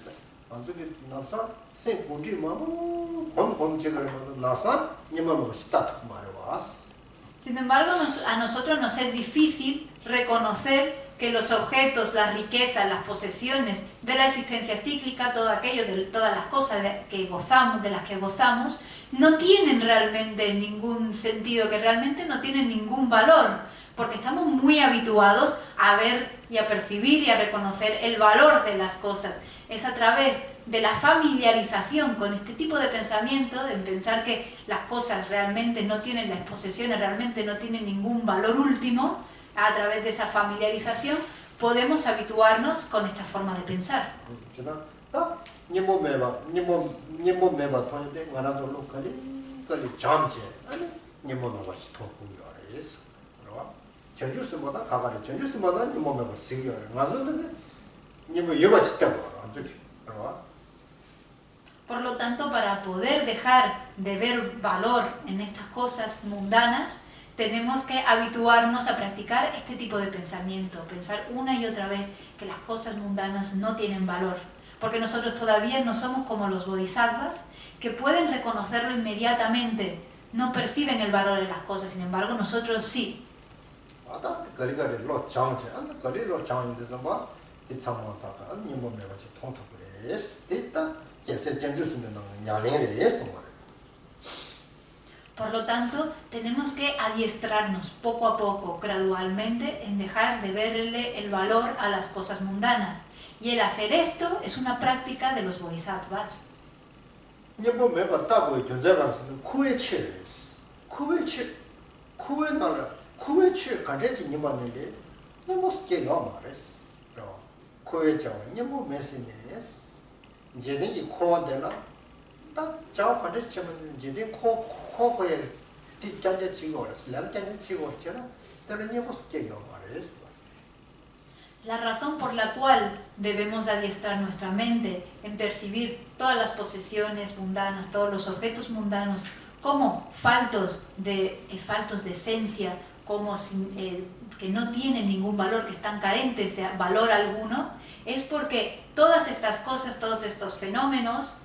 안쪽에 나서 생 본지 뭐 검검제가 나서 님만 스타트 말해왔어. Sin embargo, a nosotros nos es difícil reconocer que los objetos, las riquezas, las posesiones de la existencia cíclica, todo aquello, de todas las cosas que gozamos, de las que gozamos, no tienen realmente ningún sentido, que realmente no tienen ningún valor, porque estamos muy habituados a ver y a percibir y a reconocer el valor de las cosas. Es a través de la familiarización con este tipo de pensamiento, de pensar que las cosas realmente no tienen, las posesiones realmente no tienen ningún valor último, a través de esa familiarización podemos habituarnos con esta forma de pensar. Por lo tanto, para poder dejar de ver valor en estas cosas mundanas, tenemos que habituarnos a practicar este tipo de pensamiento, pensar una y otra vez que las cosas mundanas no tienen valor, porque nosotros todavía no somos como los bodhisattvas, que pueden reconocerlo inmediatamente, no perciben el valor de las cosas, sin embargo nosotros sí. Por lo tanto, tenemos que adiestrarnos poco a poco, gradualmente, en dejar de verle el valor a las cosas mundanas. Y el hacer esto es una práctica de los bodhisattvas. La razón por la cual debemos adiestrar nuestra mente en percibir todas las posesiones mundanas, todos los objetos mundanos, como faltos de esencia, como que no tienen ningún valor, que están carentes de valor alguno, es porque todas estas cosas, todos estos fenómenos,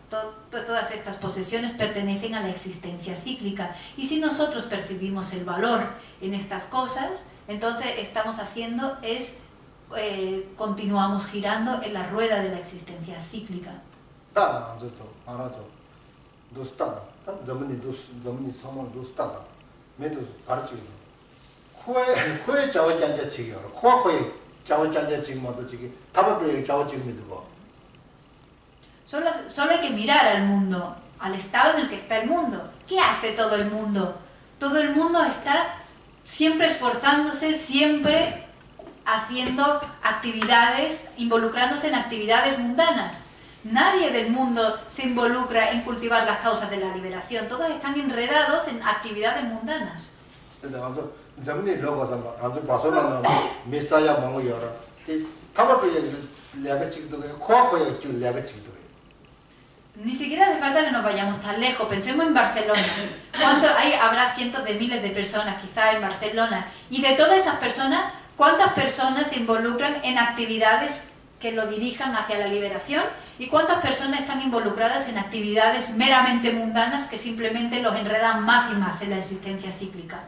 todas estas posesiones pertenecen a la existencia cíclica. Y si nosotros percibimos el valor en estas cosas, entonces estamos haciendo es continuamos girando en la rueda de la existencia cíclica. Solo hay que mirar al mundo, al estado en el que está el mundo. ¿Qué hace todo el mundo? Todo el mundo está siempre esforzándose, siempre haciendo actividades, involucrándose en actividades mundanas. Nadie del mundo se involucra en cultivar las causas de la liberación. Todos están enredados en actividades mundanas. Ni siquiera hace falta que nos vayamos tan lejos. Pensemos en Barcelona. Habrá cientos de miles de personas quizás en Barcelona. Y de todas esas personas, ¿cuántas personas se involucran en actividades que lo dirijan hacia la liberación? ¿Y cuántas personas están involucradas en actividades meramente mundanas que simplemente los enredan más y más en la existencia cíclica?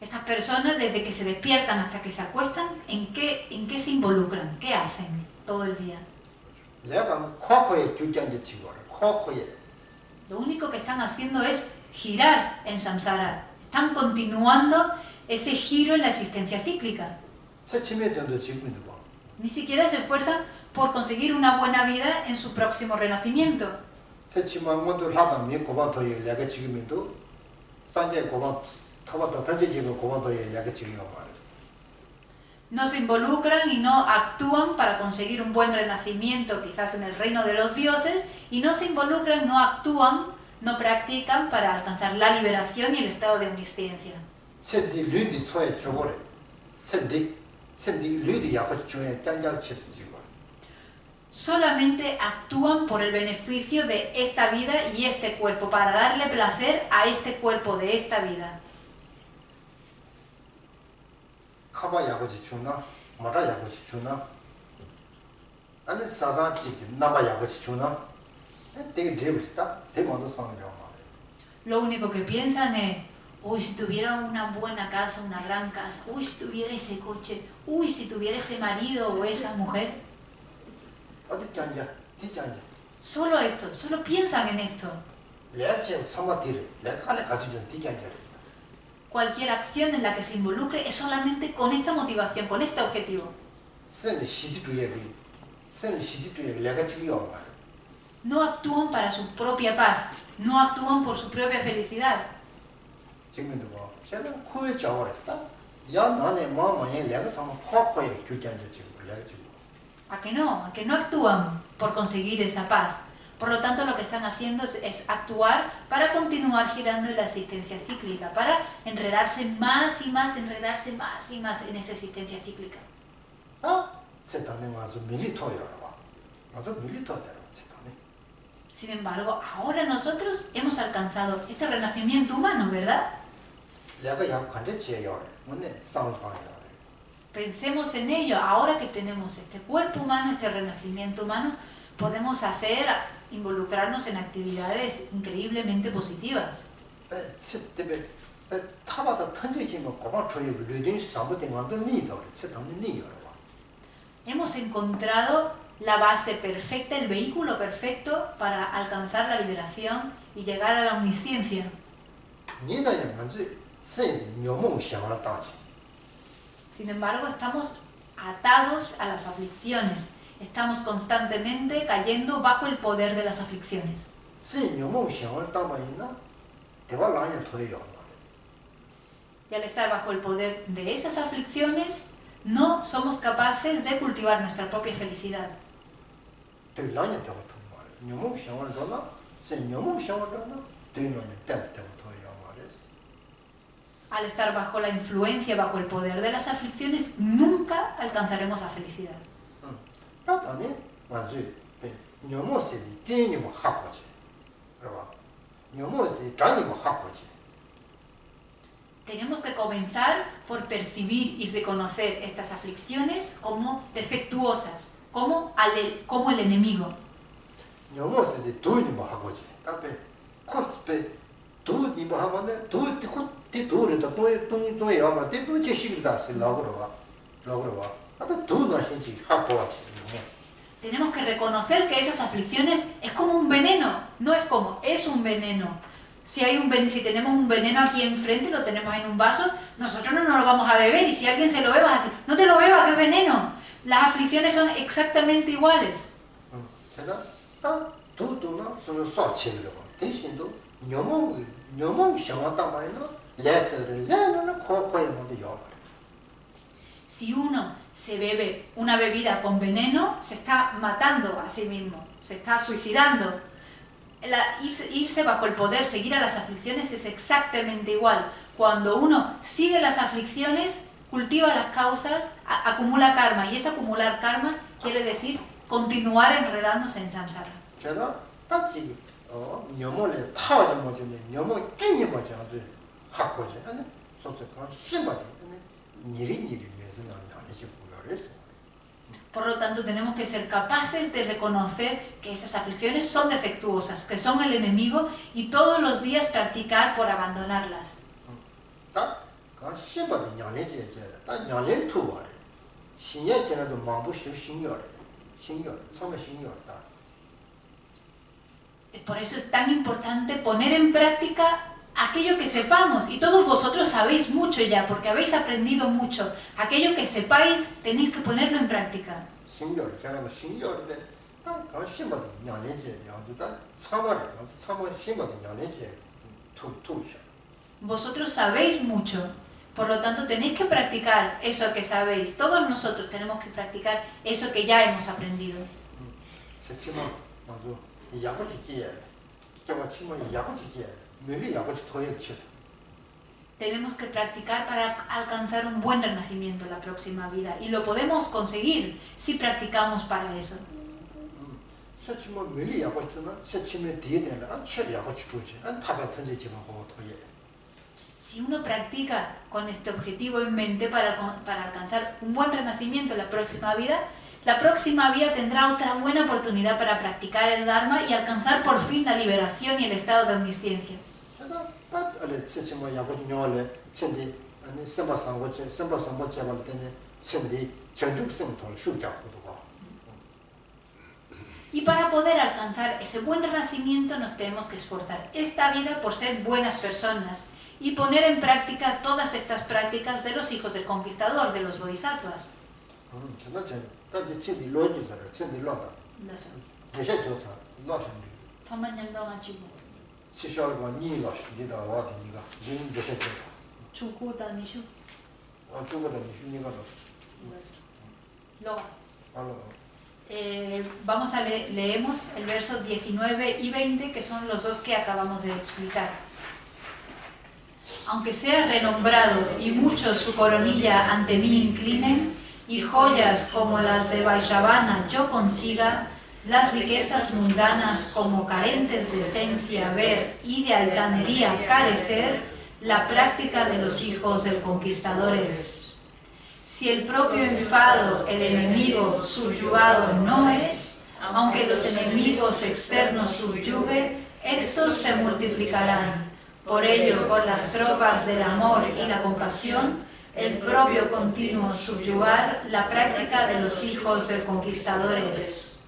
Estas personas, desde que se despiertan hasta que se acuestan, ¿en qué se involucran? ¿Qué hacen todo el día? Lo único que están haciendo es girar en samsara. Están continuando ese giro en la existencia cíclica. Ni siquiera se esfuerzan por conseguir una buena vida en su próximo renacimiento. No se involucran y no actúan para conseguir un buen renacimiento, quizás en el reino de los dioses, y no se involucran, no actúan, no practican para alcanzar la liberación y el estado de omnisciencia. Solamente actúan por el beneficio de esta vida y este cuerpo, para darle placer a este cuerpo de esta vida. 마라 야고치 주나 아니 사자기 나바 야고치 주나 되게 드립다 대만도 상이야. Lo único que piensan es, uy, si tuviera una buena casa, una gran casa, uy, si tuviera ese coche, uy, si tuviera ese marido o esa mujer. 어디 짠자 뒤짠자 Solo esto, solo piensan en esto. 레체 사마티를 레칼에 같이 좀 뒤짠자. Cualquier acción en la que se involucre es solamente con esta motivación, con este objetivo. 선 시디주의에 선 시디주의에 내가 지금 말. No actúan para su propia paz, no actúan por su propia felicidad. 지금도 뭐 저는 코에 자월했다. 야 나네 마마에 내가 참 코코에 교장자 지금 내가 지금. ¿A que no actúan por conseguir esa paz? Por lo tanto, lo que están haciendo es actuar para continuar girando en la existencia cíclica, para enredarse más y más, enredarse más y más en esa existencia cíclica. 아, 세상에 와서 밀리토여라 봐. 와서 밀리토더라 세상에. Sin embargo, ahora nosotros hemos alcanzado este renacimiento humano, ¿verdad? 내가 약한데 제요. 뭐네 상방이야. Pensemos en ello, ahora que tenemos este cuerpo humano, este renacimiento humano, podemos involucrarnos en actividades increíblemente positivas. 때문에 타바다 던지지면 고방 저기 르딘 사무된 완전 니더. 세상에 니여라. Hemos encontrado la base perfecta, el vehículo perfecto para alcanzar la liberación y llegar a la omnisciencia. 니나야 먼저 선 묘몽想을 따지. Sin embargo, estamos atados a las aflicciones. Estamos constantemente cayendo bajo el poder de las aflicciones. 선 묘몽 想을 따마이나 대화라냐 토요. Y al estar bajo el poder de esas aflicciones, no somos capaces de cultivar nuestra propia felicidad. 대라냐 대화 토말. 묘몽 想을 따나 선 묘몽 想을 따나 대라냐 대화 토요 말이스. Al estar bajo la influencia, bajo el poder de las aflicciones, nunca alcanzaremos la felicidad. 따다네 완전 묘몽세 대니모 하고지. 그러봐. 묘몽세 장니모 하고지. Tenemos que comenzar por percibir y reconocer estas aflicciones como defectuosas, como el enemigo. 묘몽세 도니모 하고지. 답에 코스페 도니모 하면은 도르다 도에 아마 대도 제시기다 라고로 봐. 아까 도나 신지 하고지. Tenemos que reconocer que esas aflicciones es como un veneno, no es como, es un veneno. Si tenemos un veneno aquí enfrente, lo tenemos en un vaso, nosotros no nos lo vamos a beber, y si alguien se lo beba, va a decir, no te lo bebas, qué veneno. Las aflicciones son exactamente iguales. Si uno se bebe una bebida con veneno, se está matando a sí mismo, se está suicidando. Irse bajo el poder, seguir a las aflicciones es exactamente igual. Cuando uno sigue las aflicciones, cultiva las causas, acumula karma, y ese acumular karma quiere decir continuar enredándose en samsara. Por lo tanto, tenemos que ser capaces de reconocer que esas aflicciones son defectuosas, que son el enemigo, y todos los días practicar por abandonarlas. Por eso es tan importante poner en práctica aquello que sepamos, y todos vosotros sabéis mucho ya, porque habéis aprendido mucho. Aquello que sepáis, tenéis que ponerlo en práctica. Vosotros sabéis mucho, por lo tanto tenéis que practicar eso que sabéis. Todos nosotros tenemos que practicar eso que ya hemos aprendido. Tenemos que practicar para alcanzar un buen renacimiento en la próxima vida, y lo podemos conseguir si practicamos para eso. Si uno practica con este objetivo en mente para alcanzar un buen renacimiento en la próxima vida tendrá otra buena oportunidad para practicar el Dharma y alcanzar por fin la liberación y el estado de omnisciencia. Y para poder alcanzar ese buen renacimiento nos tenemos que esforzar esta vida por ser buenas personas y poner en práctica todas estas prácticas de los hijos del conquistador, de los bodhisattvas. Leemos el verso 19 y 20, que son los dos que acabamos de explicar. Aunque sea renombrado y muchos su coronilla ante mí inclinen, y joyas como las de Vaisravana yo consiga, las riquezas mundanas como carentes de esencia ver y de altanería carecer, la práctica de los hijos del conquistador es. Si el propio enfado, el enemigo subyugado no es, aunque los enemigos externos subyugue, estos se multiplicarán. Por ello, con las tropas del amor y la compasión, el propio continuo subyugar, la práctica de los hijos del conquistador es.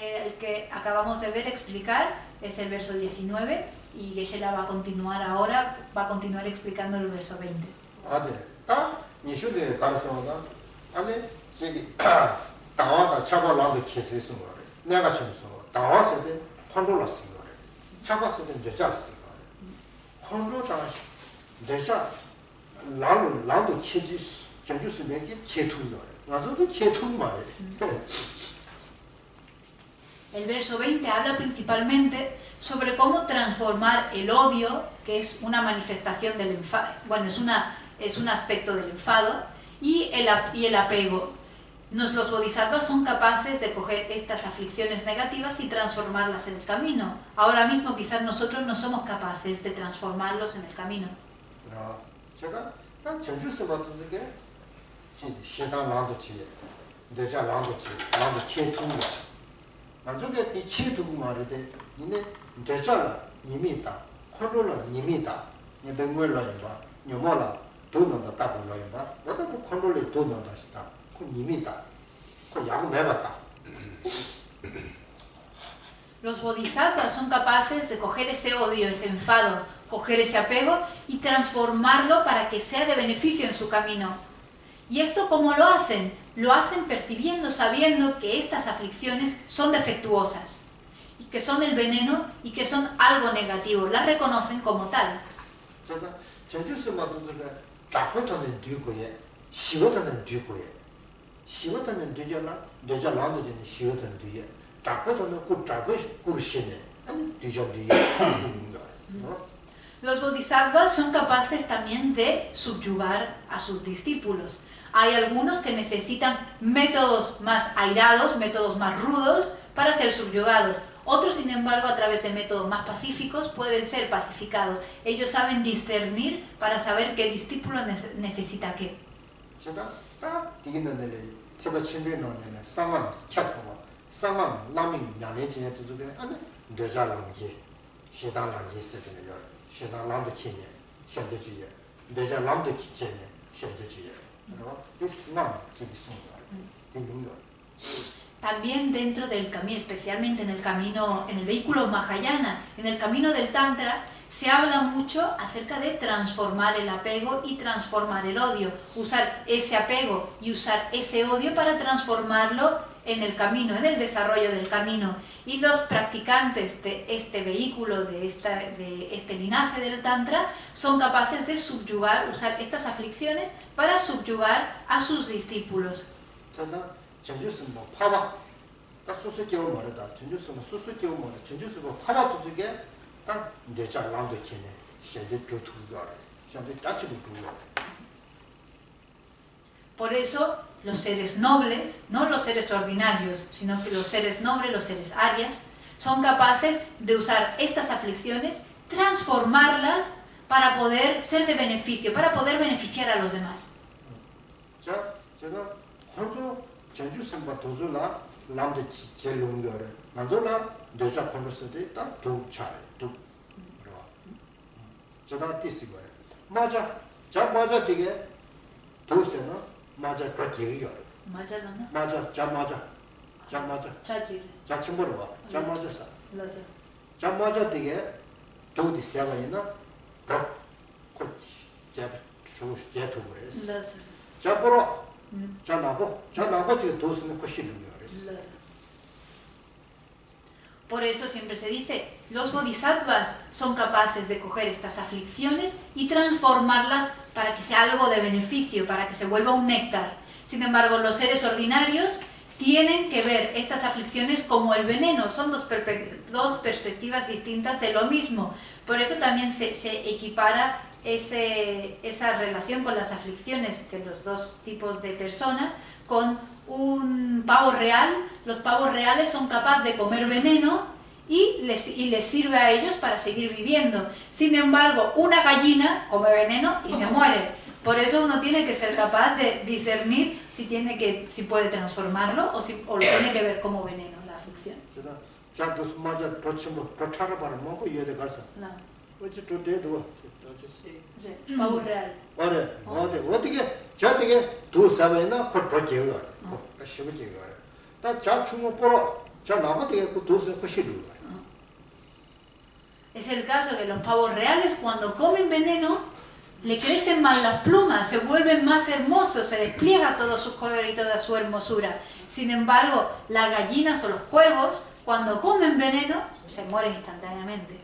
El que acabamos de ver explicar es el verso 19 y Geshe-la va a continuar explicando el verso 20. El verso 20 habla principalmente sobre cómo transformar el odio, que es una manifestación del enfado, bueno, es un aspecto del enfado, y el apego. Los bodhisattvas son capaces de coger estas aflicciones negativas y transformarlas en el camino. Ahora mismo quizás nosotros no somos capaces de transformarlos en el camino. Los bodhisattvas son capaces de coger ese odio, ese enfado, coger ese apego y transformarlo para que sea de beneficio en su camino. ¿Y esto cómo lo hacen? Lo hacen percibiendo, sabiendo que estas aflicciones son defectuosas, y que son el veneno y que son algo negativo. Las reconocen como tal. Los bodhisattvas son capaces también de subyugar a sus discípulos. Hay algunos que necesitan métodos más airados, métodos más rudos para ser subyugados. Otros, sin embargo, a través de métodos más pacíficos pueden ser pacificados. Ellos saben discernir para saber qué discípulo necesita qué. También dentro del camino, especialmente en el vehículo Mahayana, en el camino del Tantra, se habla mucho acerca de transformar el apego y transformar el odio. Usar ese apego y usar ese odio para transformarlo en el camino, en el desarrollo del camino. Y los practicantes de este vehículo, de este linaje del Tantra, son capaces de subyugar, usar estas aflicciones para subyugar a sus discípulos. 그래서 전주스 뭐 파바 딱 소수적으로 말하다 전주스는 소수적으로 말해 전주스 뭐 파바도 되게 딱 내자 남도 걔네 셔도 두두가 셔도 같이 두두가. Por eso los seres nobles, no los seres ordinarios, sino que los seres nobles, los seres arias, son capaces de usar estas aflicciones, transformarlas para poder ser de beneficio, para poder beneficiar a los demás. 자, 제가 혼자 전주 선바 도주라 남도 제일 용거를 만들라 내자 콘서트에 딱 도차 도 그러. 제가 뜻이 거예요. 맞아. 자 맞아 되게 도세는 맞아 그렇게요. 맞아요. 맞아. 자 맞아. 자 맞아. 자지. 자 친구로 봐. 자 맞았어. 맞아. 자 맞아 되게 도디 세가이나 더 그렇지. 제가 제도 그랬어. 맞아. 자 보러 자 나고 지금 도스는 코시는 거랬어. Por eso siempre se dice, los bodhisattvas son capaces de coger estas aflicciones y transformarlas para que sea algo de beneficio, para que se vuelva un néctar. Sin embargo, los seres ordinarios tienen que ver estas aflicciones como el veneno, son dos perspectivas distintas de lo mismo. Por eso también se equipara esa relación con las aflicciones de los dos tipos de personas con un pavo real. Los pavos reales son capaces de comer veneno y les sirve a ellos para seguir viviendo. Sin embargo, una gallina come veneno y se muere. Por eso uno tiene que ser capaz de discernir si puede transformarlo o lo tiene que ver como veneno, la aflicción. No. Sí. Pavo real. Es el caso que los pavos reales cuando comen veneno le crecen más las plumas, se vuelven más hermosos, se despliega todo su color y toda su hermosura. Sin embargo, las gallinas o los cuervos cuando comen veneno se mueren instantáneamente.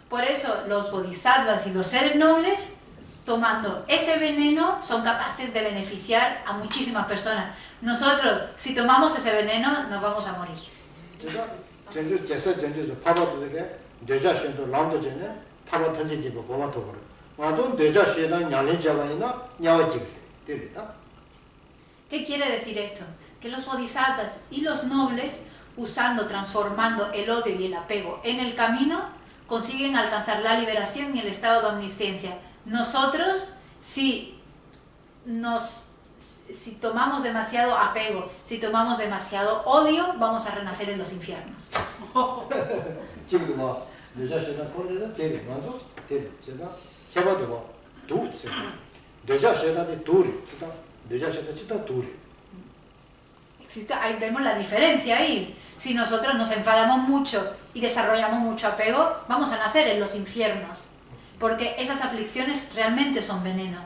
Por eso los bodhisattvas y los seres nobles, tomando ese veneno, son capaces de beneficiar a muchísimas personas. Nosotros, si tomamos ese veneno, nos vamos a morir. ¿Qué quiere decir esto? Que los bodhisattvas y los nobles, transformando el odio y el apego en el camino, consiguen alcanzar la liberación y el estado de omnisciencia. Nosotros, si tomamos demasiado apego, si tomamos demasiado odio, vamos a renacer en los infiernos. Ahí vemos la diferencia ahí. Si nosotros nos enfadamos mucho y desarrollamos mucho apego, vamos a nacer en los infiernos. Porque esas aflicciones realmente son veneno.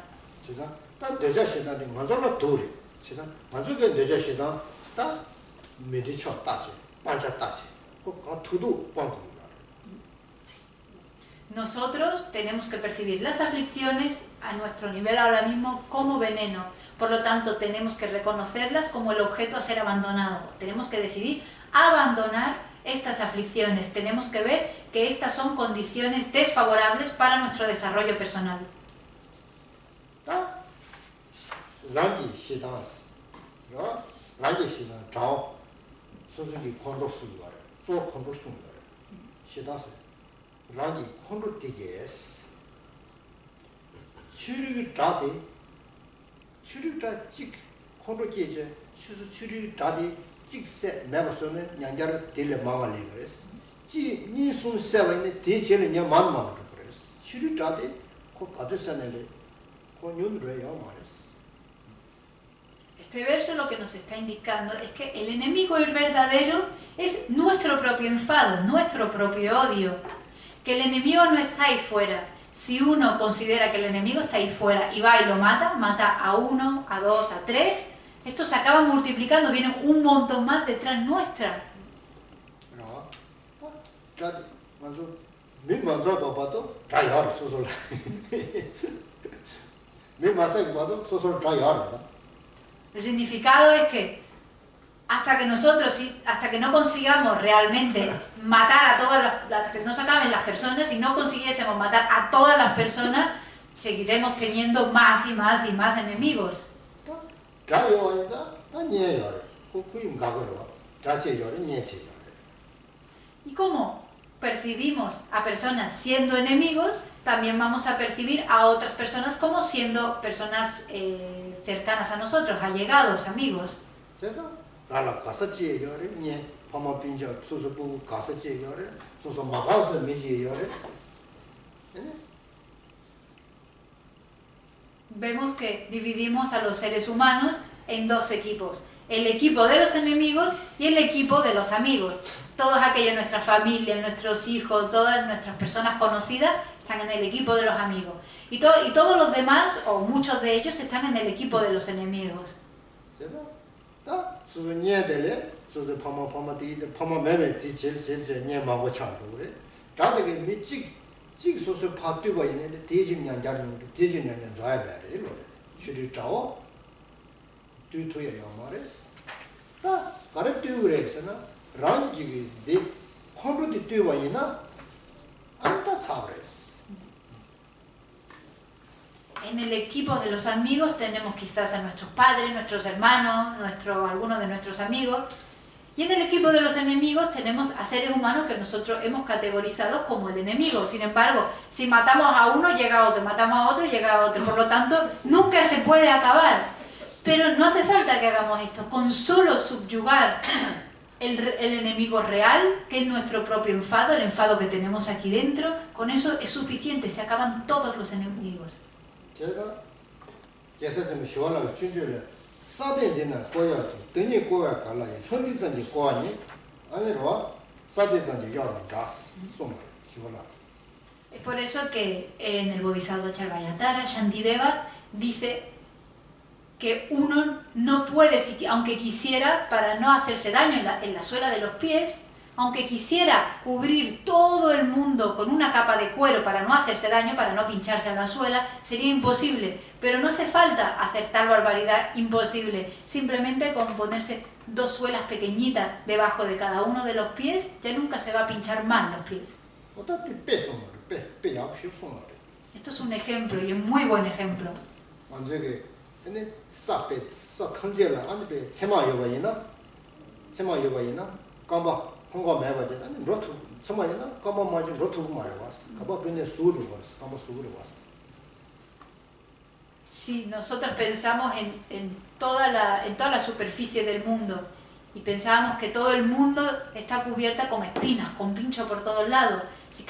Nosotros tenemos que percibir las aflicciones a nuestro nivel ahora mismo como veneno. Por lo tanto, tenemos que reconocerlas como el objeto a ser abandonado. Tenemos que decidir abandonar estas aflicciones. Tenemos que ver que estas son condiciones desfavorables para nuestro desarrollo personal. Este verso lo que nos está indicando es que el enemigo verdadero es nuestro propio enfado, nuestro propio odio. Que el enemigo no está ahí fuera. Si uno considera que el enemigo está ahí fuera y va y lo mata a 1, a 2, a 3, estos se acaban multiplicando, vienen un montón más detrás nuestra. 자디 맞아 미 먼저 봐도 다 열어 소소라 미 마사 봐도 소소 다 열어. El significado es que hasta que hasta que no consigamos realmente matar a todas que no se acaben las personas, si no consiguiésemos matar a todas las personas, seguiremos teniendo más y más y más enemigos. 다 열어야 다 녀 열어. 그좀 가거라. 다체 열어 녀체 열어. Y como percibimos a personas siendo enemigos, también vamos a percibir a otras personas como siendo personas cercanas a nosotros, allegados, amigos. 그래서 나라 가서 지열어 녀 파마 빈저 소소 보고 가서 지열어 소소 막아서 미지 열어. Vemos que dividimos a los seres humanos en dos equipos. El equipo de los enemigos y el equipo de los amigos. Todos aquellos, nuestra familia, nuestros hijos, todas nuestras personas conocidas están en el equipo de los amigos. Y todos los demás, o muchos de ellos, están en el equipo de los enemigos. En el equipo de los amigos tenemos quizás a nuestros padres, nuestros hermanos, algunos de nuestros amigos. Y en el equipo de los enemigos tenemos a seres humanos que nosotros hemos categorizado como el enemigo. Sin embargo, si matamos a uno, llega otro, matamos a otro, llega otro. Por lo tanto, nunca se puede acabar. Pero no hace falta que hagamos esto. Con solo subyugar el enemigo real, que es nuestro propio enfado, el enfado que tenemos aquí dentro, con eso es suficiente, se acaban todos los enemigos. Es por eso que en el Bodhisattva Charvayatara, Shantideva dice que uno no puede, aunque quisiera, para no hacerse daño en la suela de los pies, aunque quisiera cubrir todo el mundo con una capa de cuero para no hacerse daño, para no pincharse a la suela, sería imposible. Pero no hace falta hacer tal barbaridad imposible. Simplemente con ponerse dos suelas pequeñitas debajo de cada uno de los pies, ya nunca se va a pinchar mal los pies. Esto es un ejemplo y un muy buen ejemplo. Si nosotros pensamos en toda la superficie del mundo y pensábamos que todo el mundo está cubierta con espinas, con pincho por todos lados, si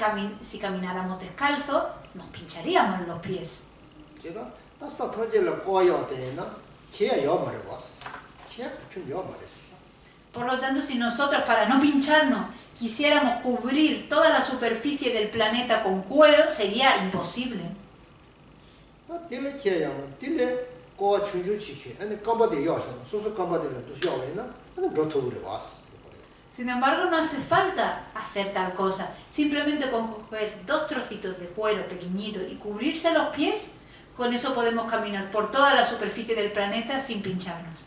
camináramos descalzos, nos pincharíamos los pies. Por lo tanto, si nosotros, para no pincharnos, quisiéramos cubrir toda la superficie del planeta con cuero, sería imposible. Sin embargo, no hace falta hacer tal cosa. Simplemente con coger dos trocitos de cuero pequeñitos y cubrirse los pies, con eso podemos caminar por toda la superficie del planeta sin pincharnos.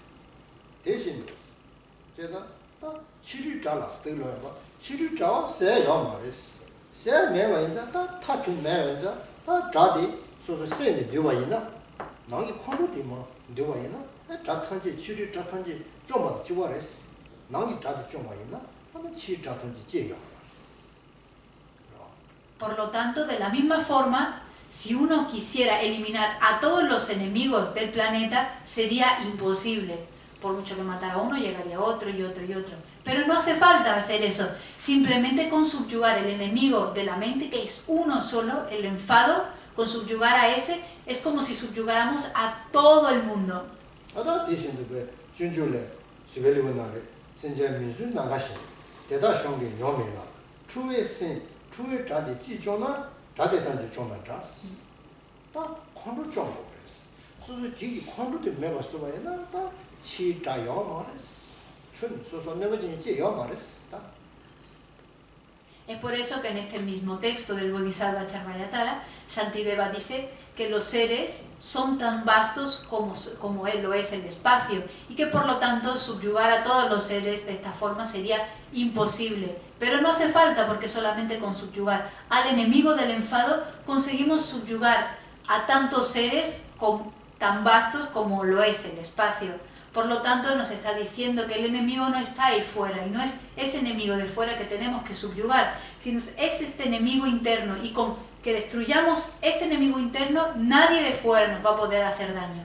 Por lo tanto, de la misma forma, si uno quisiera eliminar a todos los enemigos del planeta, sería imposible. Por mucho que matara a uno, llegaría otro y otro y otro. Pero no hace falta hacer eso. Simplemente con subyugar el enemigo de la mente, que es uno solo, el enfado, con subyugar a ese, es como si subyugáramos a todo el mundo. Es por eso que en este mismo texto del Bodhisattva Charvayatara, Shantideva dice que los seres son tan vastos como él lo es el espacio y que por lo tanto subyugar a todos los seres de esta forma sería imposible. Pero no hace falta, porque solamente con subyugar al enemigo del enfado conseguimos subyugar a tantos seres tan vastos como lo es el espacio. Por lo tanto, nos está diciendo que el enemigo no está ahí fuera, y no es ese enemigo de fuera que tenemos que subyugar, sino es este enemigo interno, y con que destruyamos este enemigo interno, nadie de fuera nos va a poder hacer daño.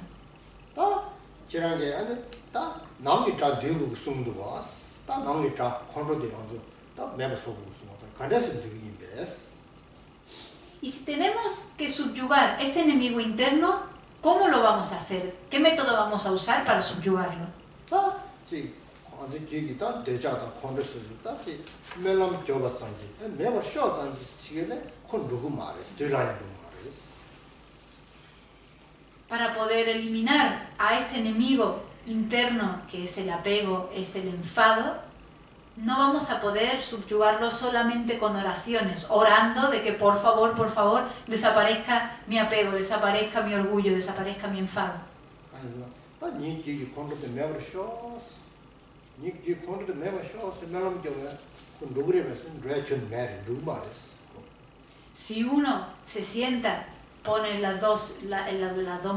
Y si tenemos que subyugar este enemigo interno, ¿cómo lo vamos a hacer? ¿Qué método vamos a usar para subyugarlo? Para poder eliminar a este enemigo interno, que es el apego, es el enfado, no vamos a poder subyugarlo solamente con oraciones, orando de que por favor, desaparezca mi apego, desaparezca mi orgullo, desaparezca mi enfado. Si uno se sienta, pone las dos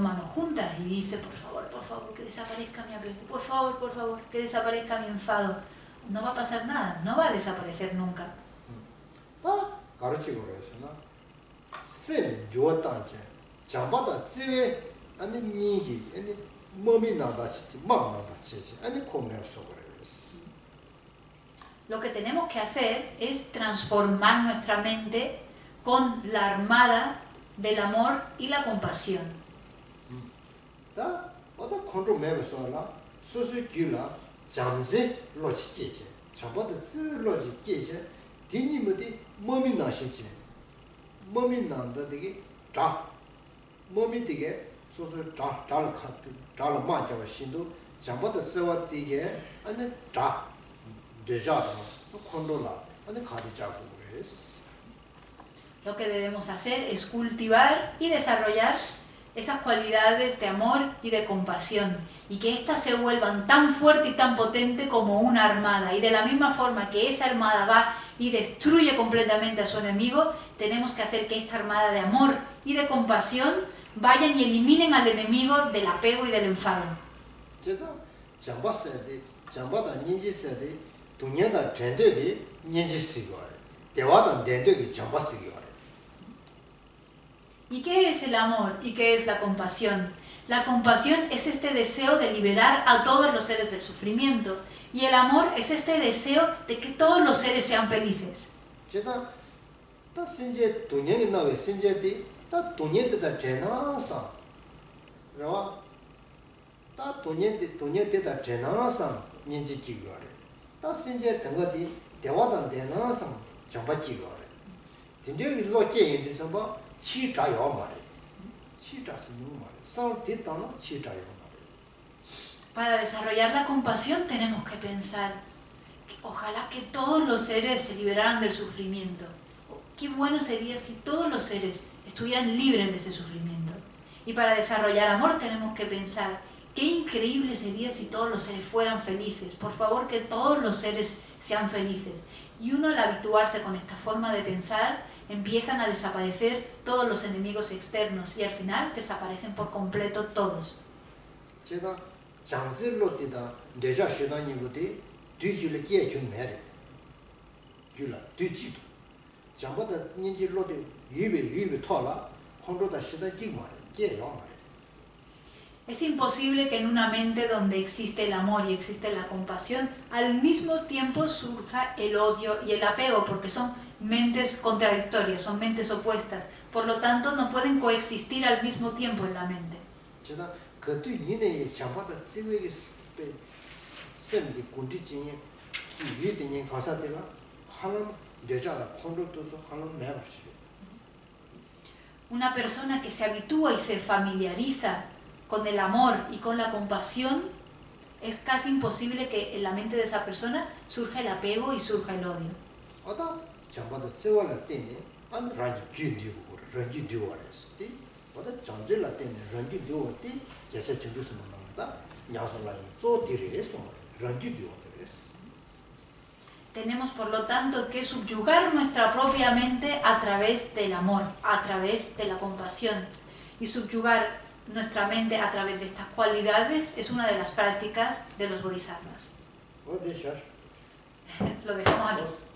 manos juntas y dice por favor, que desaparezca mi apego, por favor, que desaparezca mi enfado, no va a pasar nada, no va a desaparecer nunca. Lo que tenemos que hacer es transformar nuestra mente con la armada del amor y la compasión. Lo que debemos hacer es cultivar y desarrollar esas cualidades de amor y de compasión, y que éstas se vuelvan tan fuerte y tan potente como una armada. Y de la misma forma que esa armada va y destruye completamente a su enemigo, tenemos que hacer que esta armada de amor y de compasión vayan y eliminen al enemigo del apego y del enfado. ¿Y qué es el amor y qué es la compasión? La compasión es este deseo de liberar a todos los seres del sufrimiento, y el amor es este deseo de que todos los seres sean felices. Para desarrollar la compasión tenemos que pensar que ojalá que todos los seres se liberaran del sufrimiento. Qué bueno sería si todos los seres estuvieran libres de ese sufrimiento. Y para desarrollar amor tenemos que pensar qué increíble sería si todos los seres fueran felices. Por favor, que todos los seres sean felices. Y uno, al habituarse con esta forma de pensar, empiezan a desaparecer todos los enemigos externos y al final desaparecen por completo todos. Es imposible que en una mente donde existe el amor y existe la compasión, al mismo tiempo surja el odio y el apego, porque son mentes contradictorias, son mentes opuestas. Por lo tanto, no pueden coexistir al mismo tiempo en la mente. Una persona que se habitúa y se familiariza con el amor y con la compasión, es casi imposible que en la mente de esa persona surja el apego y surja el odio. jamba도 세월라 때네 안 란지 균디고 란지 듀어레스티 뭐다 장제라 때네 란지 듀어티 제세 증주스 만나다 냐솔라이 조디레스 란지 듀어레스. Tenemos, por lo tanto, que subyugar nuestra propia mente a través del amor, a través de la compasión. Y subyugar nuestra mente a través de estas cualidades es una de las prácticas de los bodhisattvas. Lo dejamos aquí.